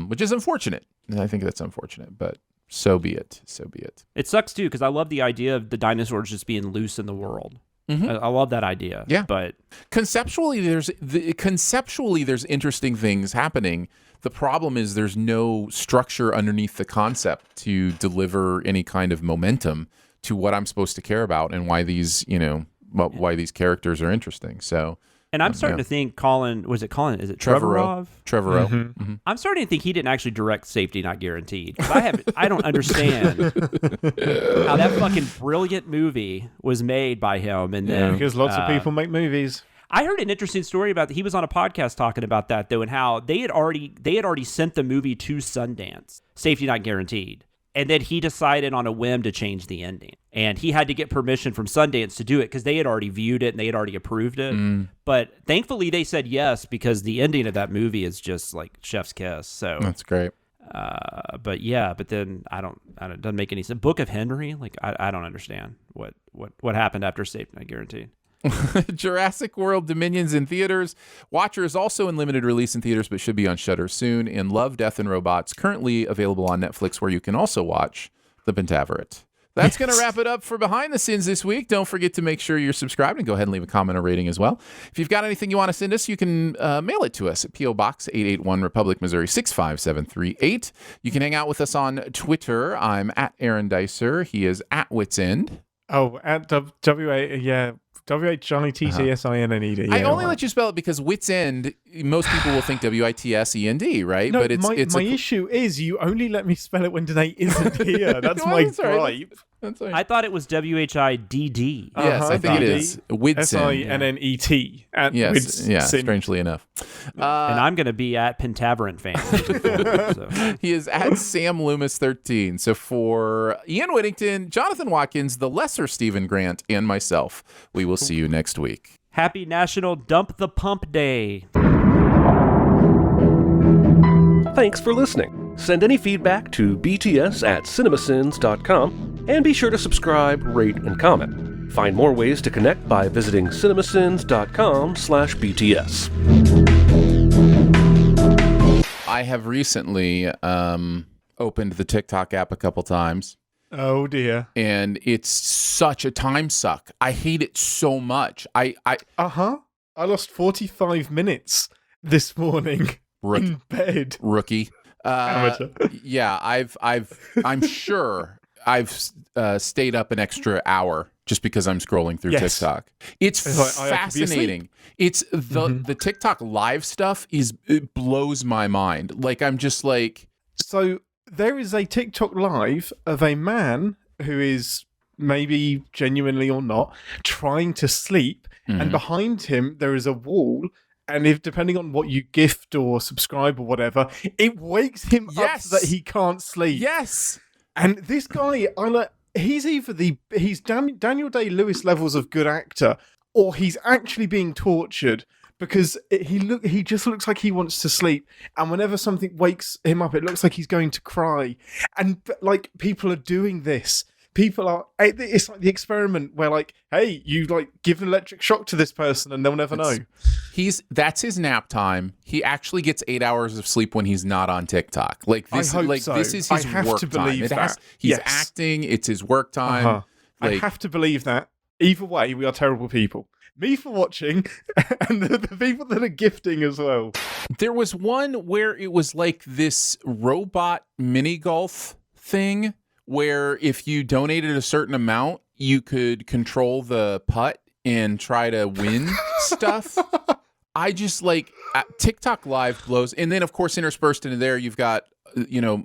which is unfortunate. And I think that's unfortunate, but so be it. So be it. It sucks too, because I love the idea of the dinosaurs just being loose in the world. Mm-hmm. I love that idea. Yeah, but conceptually, there's interesting things happening. The problem is there's no structure underneath the concept to deliver any kind of momentum to what I'm supposed to care about and why these, why these characters are interesting. So, and I'm starting to think Colin. Is it Trevorrow? Trevorrow. Mm-hmm. Mm-hmm. I'm starting to think he didn't actually direct Safety Not Guaranteed. I don't understand how that fucking brilliant movie was made by him. And then because lots of people make movies. I heard an interesting story about that. He was on a podcast talking about that though, and how they had already sent the movie to Sundance, Safety Not Guaranteed. And then he decided on a whim to change the ending. And he had to get permission from Sundance to do it because they had already viewed it and they had already approved it. But thankfully they said yes, because the ending of that movie is just like chef's kiss. So that's great. But then it doesn't make any sense. Book of Henry, like I don't understand what happened after Safety Not Guaranteed. Jurassic World Dominion's in theaters. Watcher is also in limited release in theaters, but should be on Shudder soon. And Love, Death, and Robots, currently available on Netflix, where you can also watch The Pentaverate. That's going to wrap it up for Behind the Sins this week. Don't forget to make sure you're subscribed and go ahead and leave a comment or rating as well. If you've got anything you want to send us, you can mail it to us at P.O. Box 881 Republic, Missouri 65738. You can hang out with us on Twitter. I'm at Aaron Dicer. He is at Wits End. Oh, at W-A, yeah. W-H-Johnny-T-C-S-I-N-N-E-D. I only let you spell it because Wits End, most people will think W-I-T-S-E-N-D, right? No, but it's my issue is you only let me spell it when Danae isn't here. That's my gripe. That's right. I thought it was W-H-I-D-D. Yes, I think it is. Widsin. S-I-N-N-E-T. Strangely enough. And I'm going to be at Pentaverant fan. So. He is at Sam Loomis 13. So for Ian Whittington, Jonathan Watkins, the lesser Stephen Grant, and myself, we will see you next week. Happy National Dump the Pump Day. Thanks for listening. Send any feedback to bts@cinemasins.com. And be sure to subscribe, rate, and comment. Find more ways to connect by visiting cinemasins.com/BTS. I have recently opened the TikTok app a couple times. Oh, dear. And it's such a time suck. I hate it so much. I lost 45 minutes this morning in bed. Rookie. Yeah, I'm sure I've stayed up an extra hour just because I'm scrolling through TikTok. It's fascinating. It's the TikTok live stuff it blows my mind. Like I'm just like. So there is a TikTok live of a man who is maybe genuinely or not trying to sleep, and behind him there is a wall. And if depending on what you gift or subscribe or whatever, it wakes him up so that he can't sleep. Yes. And this guy, he's either he's Daniel Day-Lewis levels of good actor, or he's actually being tortured because he just looks like he wants to sleep. And whenever something wakes him up, it looks like he's going to cry. And like people are doing this. It's like the experiment where like, hey, you like give an electric shock to this person and they'll never know. That's his nap time. He actually gets 8 hours of sleep when he's not on TikTok. Like this, this is his work time. He's acting. It's his work time. I have to believe that. Either way, we are terrible people. Me for watching, and the people that are gifting as well. There was one where it was like this robot mini golf thing, where if you donated a certain amount, you could control the putt and try to win stuff. I just like TikTok live blows. And then, of course, interspersed into there, you've got,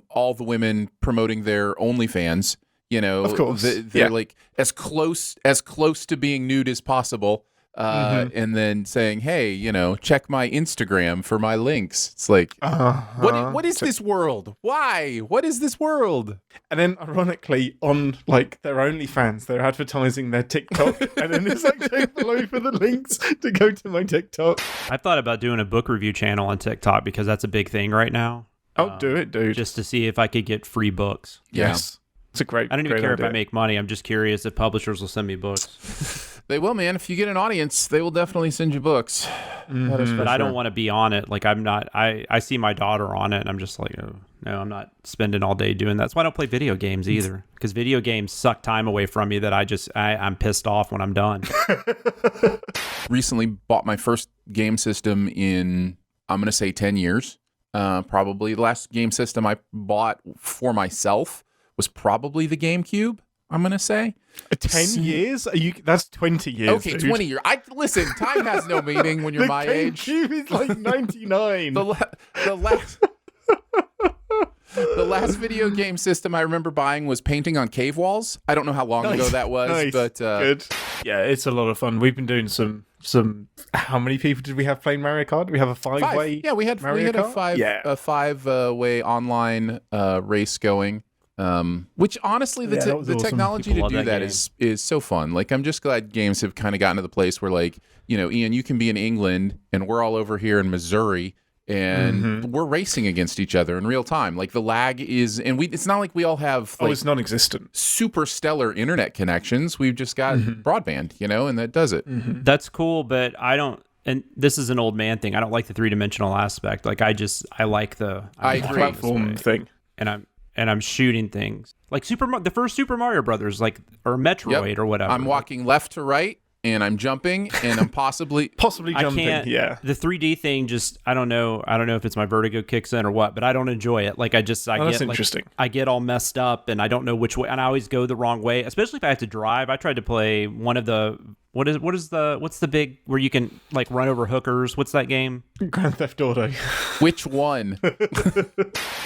all the women promoting their OnlyFans. Of course. They're like as close to being nude as possible. and then saying, hey, check my Instagram for my links. It's like, what is this world? Why? What is this world? And then, ironically, on like their OnlyFans, they're advertising their TikTok, and then it's like check below for the links to go to my TikTok. I've thought about doing a book review channel on TikTok because that's a big thing right now. Oh, do it, dude. Just to see if I could get free books. Yes. It's a great I don't even care idea. if I make money. I'm just curious if publishers will send me books. They will, man. If you get an audience, they will definitely send you books. But I don't want to be on it. Like, I'm not. I see my daughter on it, and I'm just like, oh, no, I'm not spending all day doing that. That's why I don't play video games either, because video games suck time away from me that I'm pissed off when I'm done. Recently bought my first game system in, I'm going to say 10 years. Probably the last game system I bought for myself was probably the GameCube, I'm going to say. 10 years? That's 20 years. Okay, dude. 20 years. Listen, time has no meaning when you're my age. The GameCube is like 99. The last video game system I remember buying was painting on cave walls. I don't know how long ago that was, but good. Yeah, it's a lot of fun. We've been doing some. How many people did we have playing Mario Kart? Did we have a five-way? Yeah, we had a five-way online race going. Which honestly, the awesome. technology People to do that is so fun. Like, I'm just glad games have kind of gotten to the place where, like, Ian, you can be in England and we're all over here in Missouri. And we're racing against each other in real time. Like, the lag is, and it's not like we all have like it's non-existent, super stellar internet connections. We've just got broadband, and that does it. That's cool, but I don't. And this is an old man thing. I don't like the three-dimensional aspect. Like, I like the platform thing, and I'm shooting things like the first Super Mario Brothers, like, or Metroid or whatever. I'm walking left to right. And I'm jumping, and I'm possibly jumping. Yeah, the 3D thing just I don't know if it's my vertigo kicks in or what, but I don't enjoy it. Like, that's interesting. I get all messed up, and I don't know which way, and I always go the wrong way, especially if I have to drive. I tried to play one of the what's the big where you can like run over hookers? What's that game? Grand Theft Auto. Which one?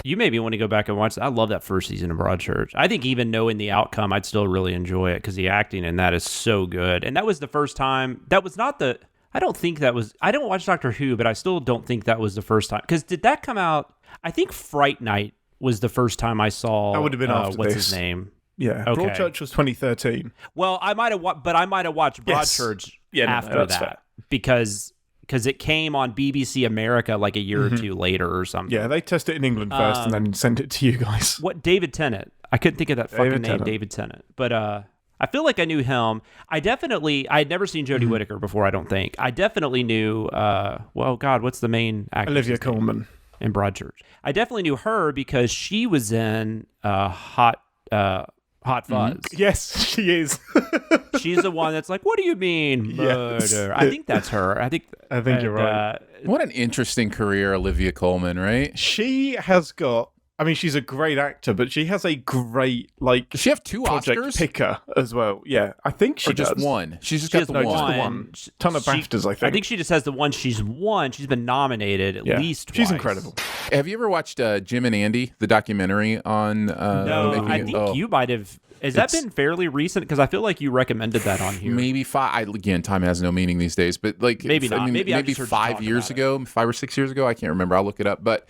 You maybe want to go back and watch that. I love that first season of Broadchurch. I think even knowing the outcome, I'd still really enjoy it because the acting in that is so good. And that was the first time. That was not the. I don't think that was. I don't watch Doctor Who, but I still don't think that was the first time. Because did that come out? I think Fright Night was the first time I saw. That would have been after what's this. his name? Yeah, okay. Broadchurch was 2013. Well, I might have watched Broadchurch after that fair. because it came on BBC America like a year or two later or something. Yeah, they tested it in England first and then sent it to you guys. What David Tennant? I couldn't think of that fucking name, David Tennant. But I feel like I knew him. I'd never seen Jodie Whittaker before. I don't think I definitely knew. What's the main actress? Olivia Colman in Broadchurch. I definitely knew her because she was in Hot Fuzz. Yes, she is. She's the one that's like, what do you mean murder? Yes. I think that's her. I think you're right. What an interesting career, Olivia Colman, right? She has got. I mean, she's a great actor, but she has a great Does she have 2 project Oscars? Picker as well. Yeah, I think she just does. one. She's got the one. Just the one. Ton of BAFTAs, I think. I think she just has the one. She's won. She's been nominated at least twice. She's incredible. Have you ever watched Jim and Andy, the documentary on? No, I think you might have. Has that been fairly recent? Because I feel like you recommended that on here. Maybe 5. Again, time has no meaning these days. But like, maybe not. Maybe 5 years ago, 5 or 6 years ago. I can't remember. I'll look it up. But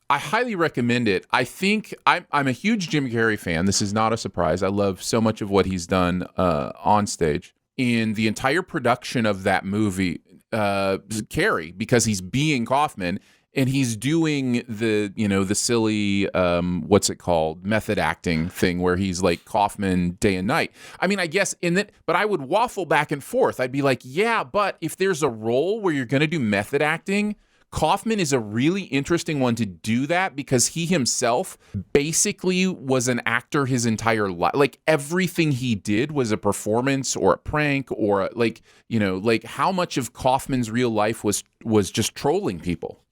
I highly recommend it. I think I'm a huge Jim Carrey fan. This is not a surprise. I love so much of what he's done on stage. In the entire production of that movie, Carrey, because he's being Kaufman. And he's doing the silly, what's it called, method acting thing where he's like Kaufman day and night. I mean, I guess but I would waffle back and forth. I'd be like, yeah, but if there's a role where you're going to do method acting, Kaufman is a really interesting one to do that because he himself basically was an actor his entire life. Like everything he did was a performance or a prank or like how much of Kaufman's real life was just trolling people,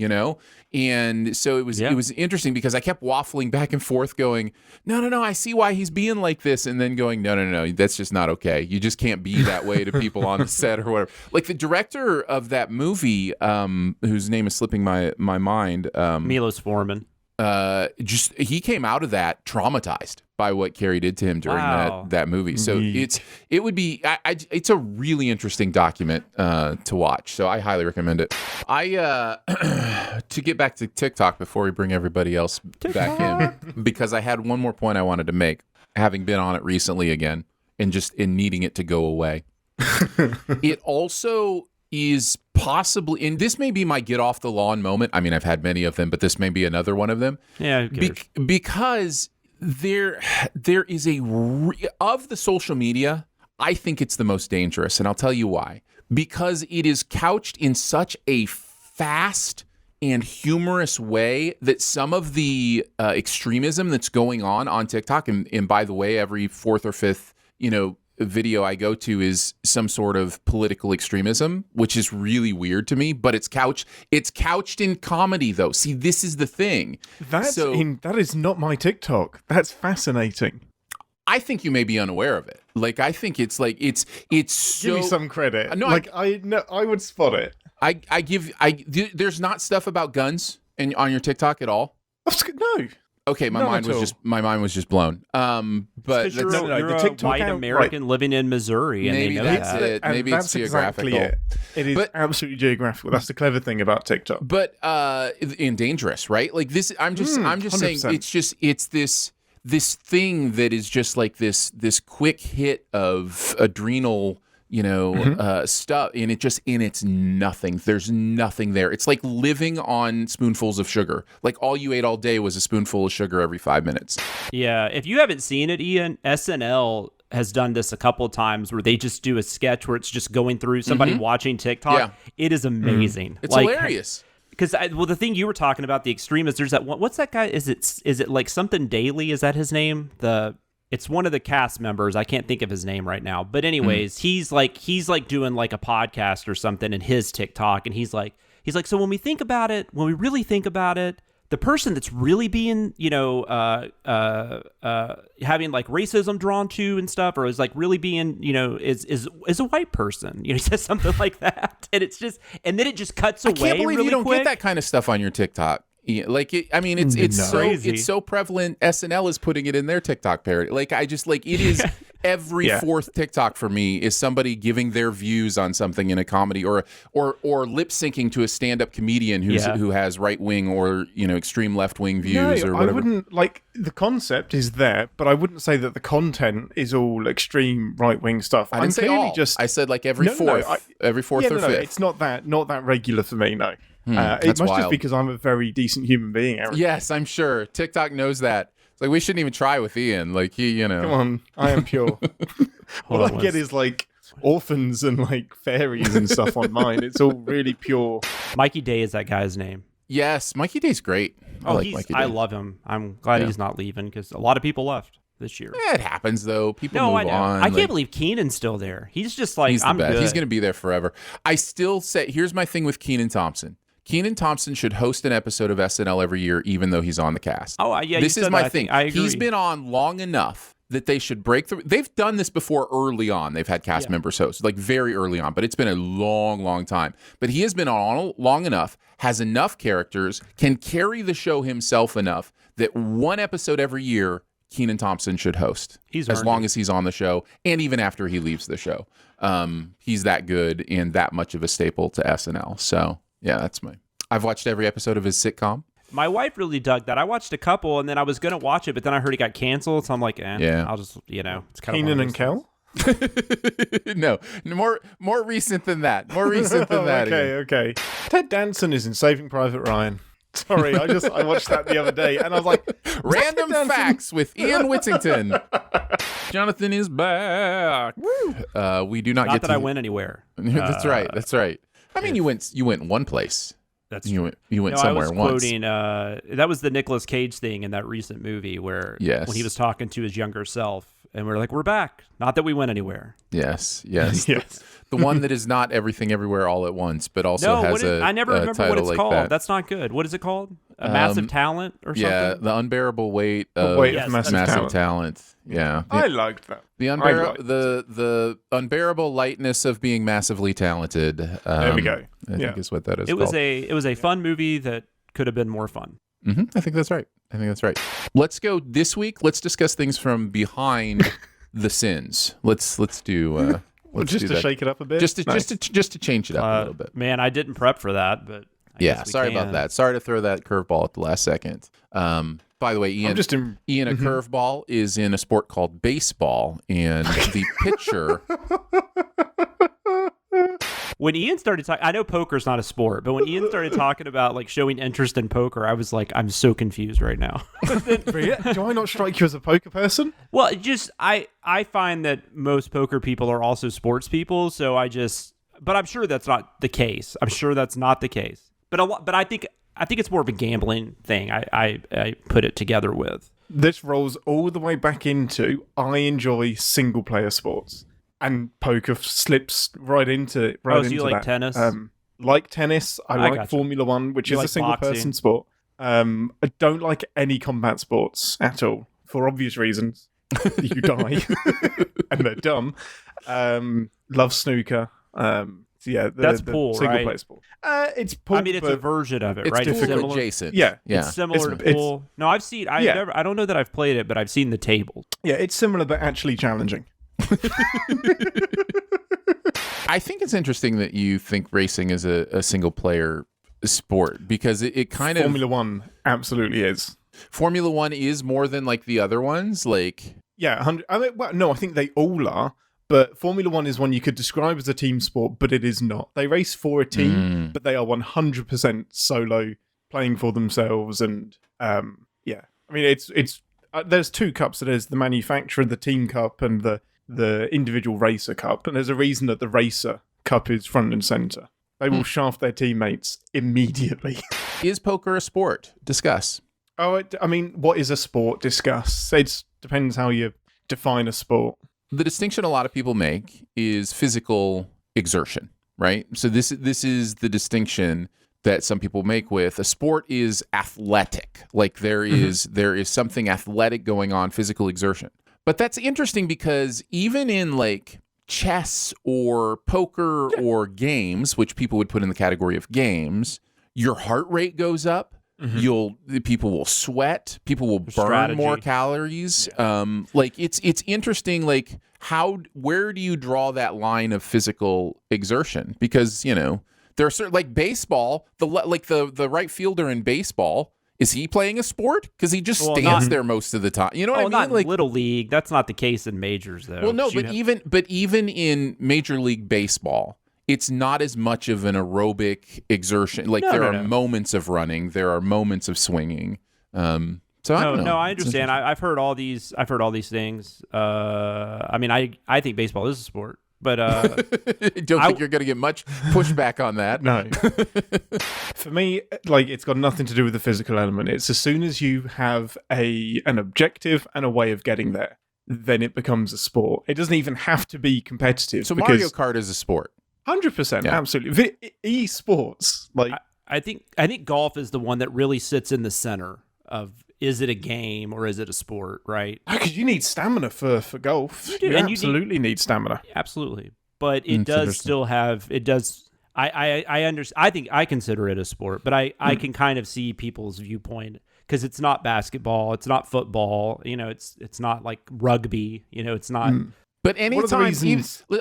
And so it was interesting because I kept waffling back and forth going, no, I see why he's being like this. And then going, no, that's just not okay. You just can't be that way to people on the set or whatever. Like the director of that movie, whose name is slipping my mind. Milos Forman. He came out of that traumatized by what Carrie did to him during that movie. So it's a really interesting document to watch. So I highly recommend it. To get back to TikTok before we bring everybody else back in, because I had one more point I wanted to make, having been on it recently again and just in needing it to go away. It also is possibly, and this may be my get off the lawn moment. I mean, I've had many of them, but this may be another one of them. Yeah, because there is of the social media, I think it's the most dangerous, and I'll tell you why. Because it is couched in such a fast and humorous way that some of the extremism that's going on TikTok, and by the way, every fourth or fifth, video I go to is some sort of political extremism, which is really weird to me, but it's couched in comedy though. See, this is the thing. That is not my TikTok. That's fascinating. I think you may be unaware of it. Like, I think it's so... Give me some credit. No, I would spot it. There's not stuff about guns on your TikTok at all? No. Okay, my mind was just blown. But you're a white American living in Missouri, and maybe they know that's that. it. Maybe it's geographical. Exactly it is absolutely geographical. That's the clever thing about TikTok. But and dangerous, right? Like this. I'm just saying. It's this thing that is just like this quick hit of adrenal. Stuff, and it's nothing. There's nothing there. It's like living on spoonfuls of sugar. Like all you ate all day was a spoonful of sugar every 5 minutes. Yeah, if you haven't seen it, Ian, SNL has done this a couple of times where they just do a sketch where it's just going through somebody watching TikTok. Yeah. It is amazing. It's hilarious. Because the thing you were talking about, the extremists, there's that one. What's that guy? Is it like something Daily? Is that his name? It's one of the cast members. I can't think of his name right now. But anyways, he's like doing like a podcast or something in his TikTok, and he's like, so when we really think about it, the person that's really being, having like racism drawn to and stuff, or is like really being, is a white person. He says something like that, and it's just, and then it just cuts away. I can't believe really you don't quick. get that kind of stuff on your TikTok. Like it's so prevalent. SNL is putting it in their TikTok parody. Like it is every fourth TikTok for me is somebody giving their views on something in a comedy or lip syncing to a stand-up comedian who has right wing or extreme left wing views or whatever. I wouldn't like the concept is there, but I wouldn't say that the content is all extreme right wing stuff. I didn't say all. I said like every fourth or fifth. It's not that regular for me. No. It must wild. just be because I'm a very decent human being, Aaron. Yes, I'm sure. TikTok knows that. It's like we shouldn't even try with Ian. Like he, Come on, I am pure. All I get is like orphans and like fairies and stuff on mine. It's all really pure. Mikey Day is that guy's name. Yes, Mikey Day's great. I love him. I'm glad he's not leaving because a lot of people left this year. Yeah, it happens though. People move on. I can't believe Keenan's still there. He's just like, he's the best. He's going to be there forever. I still say, here's my thing with Kenan Thompson. Kenan Thompson should host an episode of SNL every year, even though he's on the cast. Oh, yeah. This is my thing. I agree. He's been on long enough that they should break through. They've done this before early on. They've had cast members host, like very early on, but it's been a long, long time. But he has been on long enough, has enough characters, can carry the show himself enough that one episode every year, Kenan Thompson should host. As long as he's on the show, and even after he leaves the show. He's that good and that much of a staple to SNL. So, yeah, I've watched every episode of his sitcom. My wife really dug that. I watched a couple, and then I was going to watch it, but then I heard it got canceled, so I'm like, I'll just, it's kind of Kenan and Kel? No, more recent than that. More recent than that. Okay. Ted Danson is in Saving Private Ryan. Sorry, I watched that the other day, and I was like, random facts with Ian Whittington. Jonathan is back. We do not get that I went anywhere. That's right. I mean, you went one place. That's you went somewhere I was once. Quoting, that was the Nicolas Cage thing in that recent movie where when he was talking to his younger self, and we're like, we're back. Not that we went anywhere. Yes. The one that is not everything everywhere all at once, but also has I never remember what it's like called. That. That's not good. What is it called? A Massive Talent or something? Yeah, The Unbearable Weight of Massive Talent. Yeah. I liked that. The unbearable lightness of being massively talented. There we go. I think is what that is. It was a fun movie that could have been more fun. I think that's right. I think that's right. Let's go this week. Let's discuss things from behind the sins. Let's do. Just to shake it up a bit. Just to change it up a little bit. Man, I didn't prep for that, but sorry about that. Sorry to throw that curveball at the last second. By the way, Ian, a curveball is in a sport called baseball, and the pitcher. When Ian started talking, I know poker's not a sport, but when Ian started talking about like showing interest in poker, I was like, I'm so confused right now. Do I not strike you as a poker person? Well, I find that most poker people are also sports people, so but I'm sure that's not the case. But I think it's more of a gambling thing. I put it together with. This rolls all the way back into I enjoy single player sports. And poker slips right into so you like tennis? Like tennis. I like Formula One, which is a single-person sport. I don't like any combat sports at all, for obvious reasons. You die, and they're dumb. Love snooker. That's pool, single player sport. It's pool. I mean, it's a version of it, it's right? It's similar. Adjacent. Yeah. It's similar to pool. No, I've seen. I don't know that I've played it, but I've seen the tables. Yeah, it's similar, but actually challenging. I think it's interesting that you think racing is a single player sport because it kind of Formula One absolutely is. Formula One is more than like the other ones, like I think they all are, but Formula One is one you could describe as a team sport, but it is not. They race for a team, but they are 100% solo, playing for themselves, and I mean it's there's two cups. So there's the manufacturer, the team cup, and the individual racer cup, and there's a reason that the racer cup is front and center. They will shaft their teammates immediately. Is poker a sport? Discuss. I mean, what is a sport? Discuss. It depends how you define a sport. The distinction a lot of people make is physical exertion, right? So this is the distinction that some people make with a sport is athletic. Like there is something athletic going on, physical exertion. But that's interesting because even in like chess or poker or games, which people would put in the category of games, your heart rate goes up. People will sweat. People will burn more calories. Like it's interesting. Like where do you draw that line of physical exertion? Because there are certain like baseball. The right fielder in baseball. Is he playing a sport? Because he just stands there most of the time. You know what I mean? Not like Little League. That's not the case in majors, though. Well, no, but even in Major League Baseball, it's not as much of an aerobic exertion. Like there are moments of running, there are moments of swinging. I don't know. No, I understand. I've heard all these. I've heard all these things. I mean, I think baseball is a sport. But don't think you're going to get much pushback on that. No. For me, like it's got nothing to do with the physical element. It's as soon as you have an objective and a way of getting there, then it becomes a sport. It doesn't even have to be competitive. So Mario Kart is a sport. 100%, absolutely. Esports, like I think golf is the one that really sits in the center of. Is it a game or is it a sport, right? Because you need stamina for golf. You do. You absolutely need stamina. Absolutely. But it does still have, I understand. I think I consider it a sport, but I can kind of see people's viewpoint because it's not basketball. It's not football. It's not like rugby. It's not. But anytime,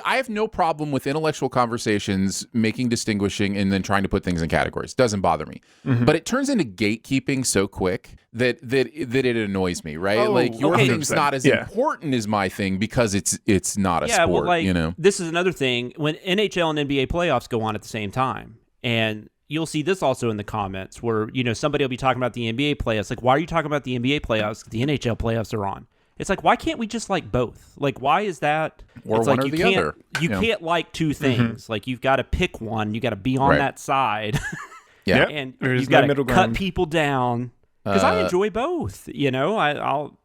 I have no problem with intellectual conversations, making distinguishing, and then trying to put things in categories. Doesn't bother me. But it turns into gatekeeping so quick that it annoys me, right? Like your thing's not as important as my thing because it's not a sport. Well, this is another thing. When NHL and NBA playoffs go on at the same time, and you'll see this also in the comments where somebody will be talking about the NBA playoffs. Like, why are you talking about the NBA playoffs? The NHL playoffs are on. It's like, why can't we just like both? Like, why is that? Or it's one like or the other. You can't like two things. Like, you've got to pick one. You got to be on that side. And you've got to cut people down. Because I enjoy both. I'll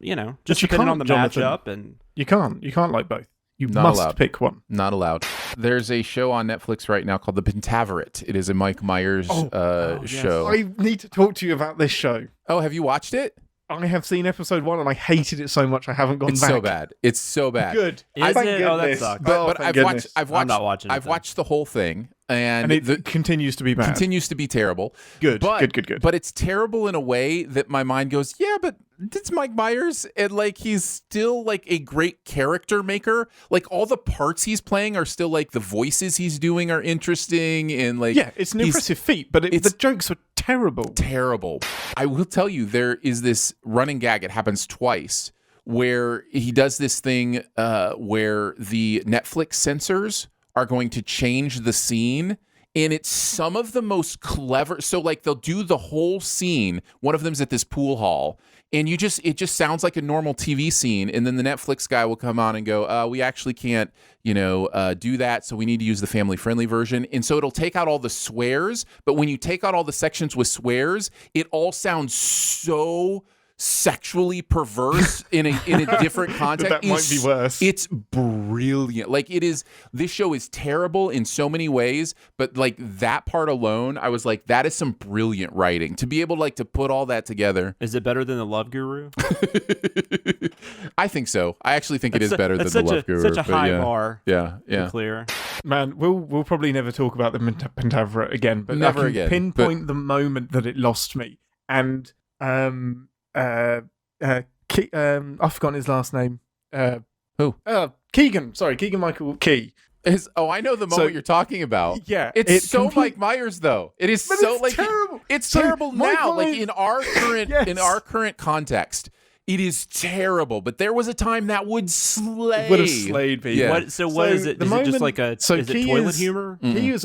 just depending on the matchup. And you can't like both. You must pick one. Not allowed. There's a show on Netflix right now called The Pentaverate. It is a Mike Myers show. I need to talk to you about this show. Oh, have you watched it? I have seen episode 1 and I hated it so much I haven't gone back. It's so bad. Good. Is it? Oh, that sucks. But I'm not watching. I've watched the whole thing. And it continues to be bad. Continues to be terrible. Good. But it's terrible in a way that my mind goes, yeah, but it's Mike Myers, and like he's still like a great character maker. Like all the parts he's playing are still like the voices he's doing are interesting, and like it's an impressive feat, but the jokes are terrible. Terrible. I will tell you, there is this running gag. It happens twice where he does this thing where the Netflix censors are going to change the scene, and it's some of the most clever. So like they'll do the whole scene. One of them's at this pool hall, and it just sounds like a normal TV scene, and then the Netflix guy will come on and go, we actually can't, do that, so we need to use the family-friendly version. And so it'll take out all the swears, but when you take out all the sections with swears, it all sounds so sexually perverse in a different context. That might be worse. It's brilliant. Like this show is terrible in so many ways, but like that part alone, I was like, that is some brilliant writing to be able to put all that together. Is it better than The Love Guru? I think so. I actually think it is better than The Love Guru. Such a high bar. Yeah. Clear. Man, we'll probably never talk about the Pentaveret again, but never I can again. Pinpoint the moment that it lost me, and I've forgotten his last name. Who? Keegan. Sorry, Keegan-Michael Key. I know the moment you're talking about. Yeah, it's so Mike Myers though. It is so it's terrible. It's terrible now. Like in our current Yes. context, it is terrible. But there was a time that would slay. Would have slayed me. Yeah. What is it? Is it just like a? So is it Key toilet is, humor? Key is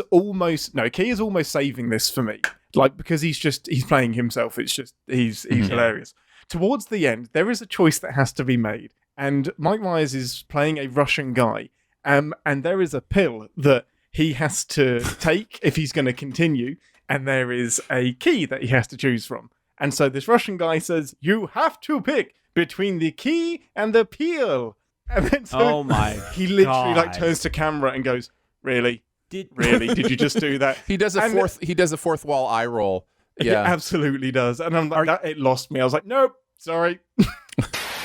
almost saving this for me. Like because he's playing himself. It's just he's hilarious. Towards the end, there is a choice that has to be made, and Mike Myers is playing a Russian guy, and there is a pill that he has to take if he's going to continue, and there is a key that he has to choose from. And so this Russian guy says, "You have to pick between the key and the pill." And then oh my! He literally turns to camera and goes, "Really? Really? Did you just do that?" He does a fourth wall eye roll. Yeah, it absolutely does. And I'm like, it lost me. I was like, nope, sorry.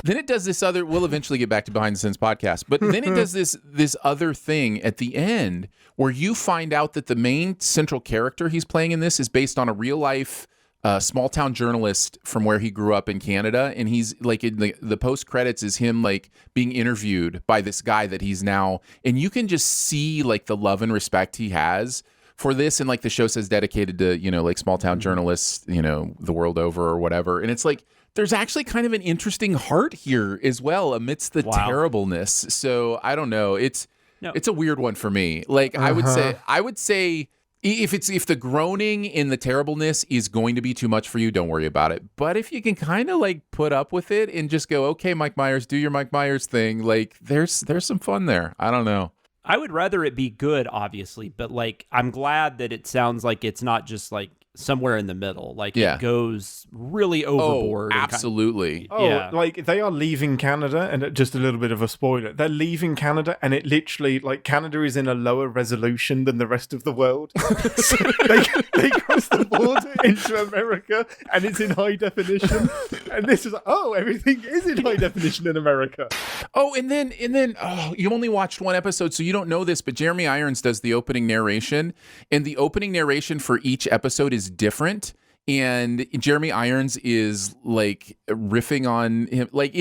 Then it does this other. We'll eventually get back to Behind the Sins podcast, but then it does this other thing at the end where you find out that the main central character he's playing in this is based on a real life small town journalist from where he grew up in Canada, and he's like in the post credits is him like being interviewed by this guy that he's now, and you can just see like the love and respect he has for this, and like the show says dedicated to like small town journalists the world over or whatever, and it's like there's actually kind of an interesting heart here as well amidst the terribleness. So I don't know, it's a weird one for me. Like I would say if the groaning in the terribleness is going to be too much for you, don't worry about it. But if you can kind of like put up with it and just go, okay, Mike Myers, do your Mike Myers thing, like there's some fun there. I don't know. I would rather it be good, obviously, but like I'm glad that it sounds like it's not just like somewhere in the middle. Like it goes really overboard. Oh, absolutely. Like they are leaving Canada, and just a little bit of a spoiler. They're leaving Canada, and it literally, like, Canada is in a lower resolution than the rest of the world. So they cross the border into America, and it's in high definition. And this is everything is in high definition in America. Oh, and then you only watched one episode, so you don't know this, but Jeremy Irons does the opening narration, and the opening narration for each episode is different, and Jeremy Irons is like riffing on him. Like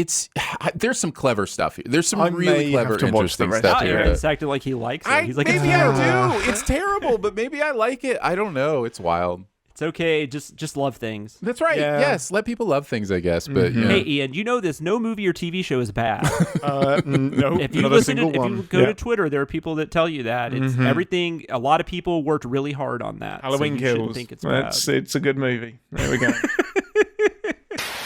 there's some clever stuff here. There's some really clever, interesting stuff here. He's acting like he likes it. He's like, maybe I do. It's terrible, but maybe I like it. I don't know. It's wild. It's okay. Just love things. That's right. Yeah. Yes, let people love things, I guess. But hey, Ian, you know this. No movie or TV show is bad. No, if you go to Twitter, there are people that tell you that it's everything. A lot of people worked really hard on that. Halloween Kills. Think it's bad. It's a good movie. There we go.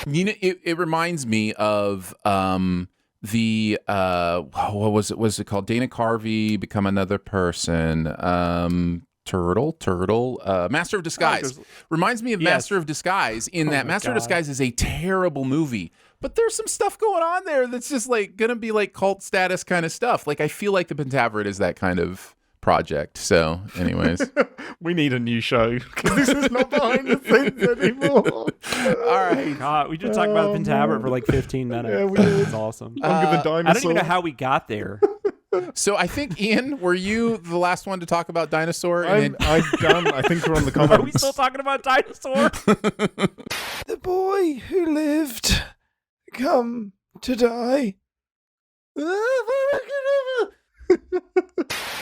It reminds me of the what was it? Was it called? Dana Carvey Become Another Person. Turtle, Master of Disguise. Reminds me of Master of Disguise in that Master of Disguise is a terrible movie, but there's some stuff going on there that's just like gonna be like cult status kind of stuff. Like I feel like the Pentaveret is that kind of project. So anyways, we need a new show because this is not Behind the Sins anymore. All right. God, we just talked about Pentaveret for like 15 minutes. Yeah, we did. It's awesome. Longer than dinosaurs. I don't even know how we got there. So I think, Ian, were you the last one to talk about dinosaur? I'm done. I think we're on the comments. Are we still talking about dinosaur? The boy who lived come to die.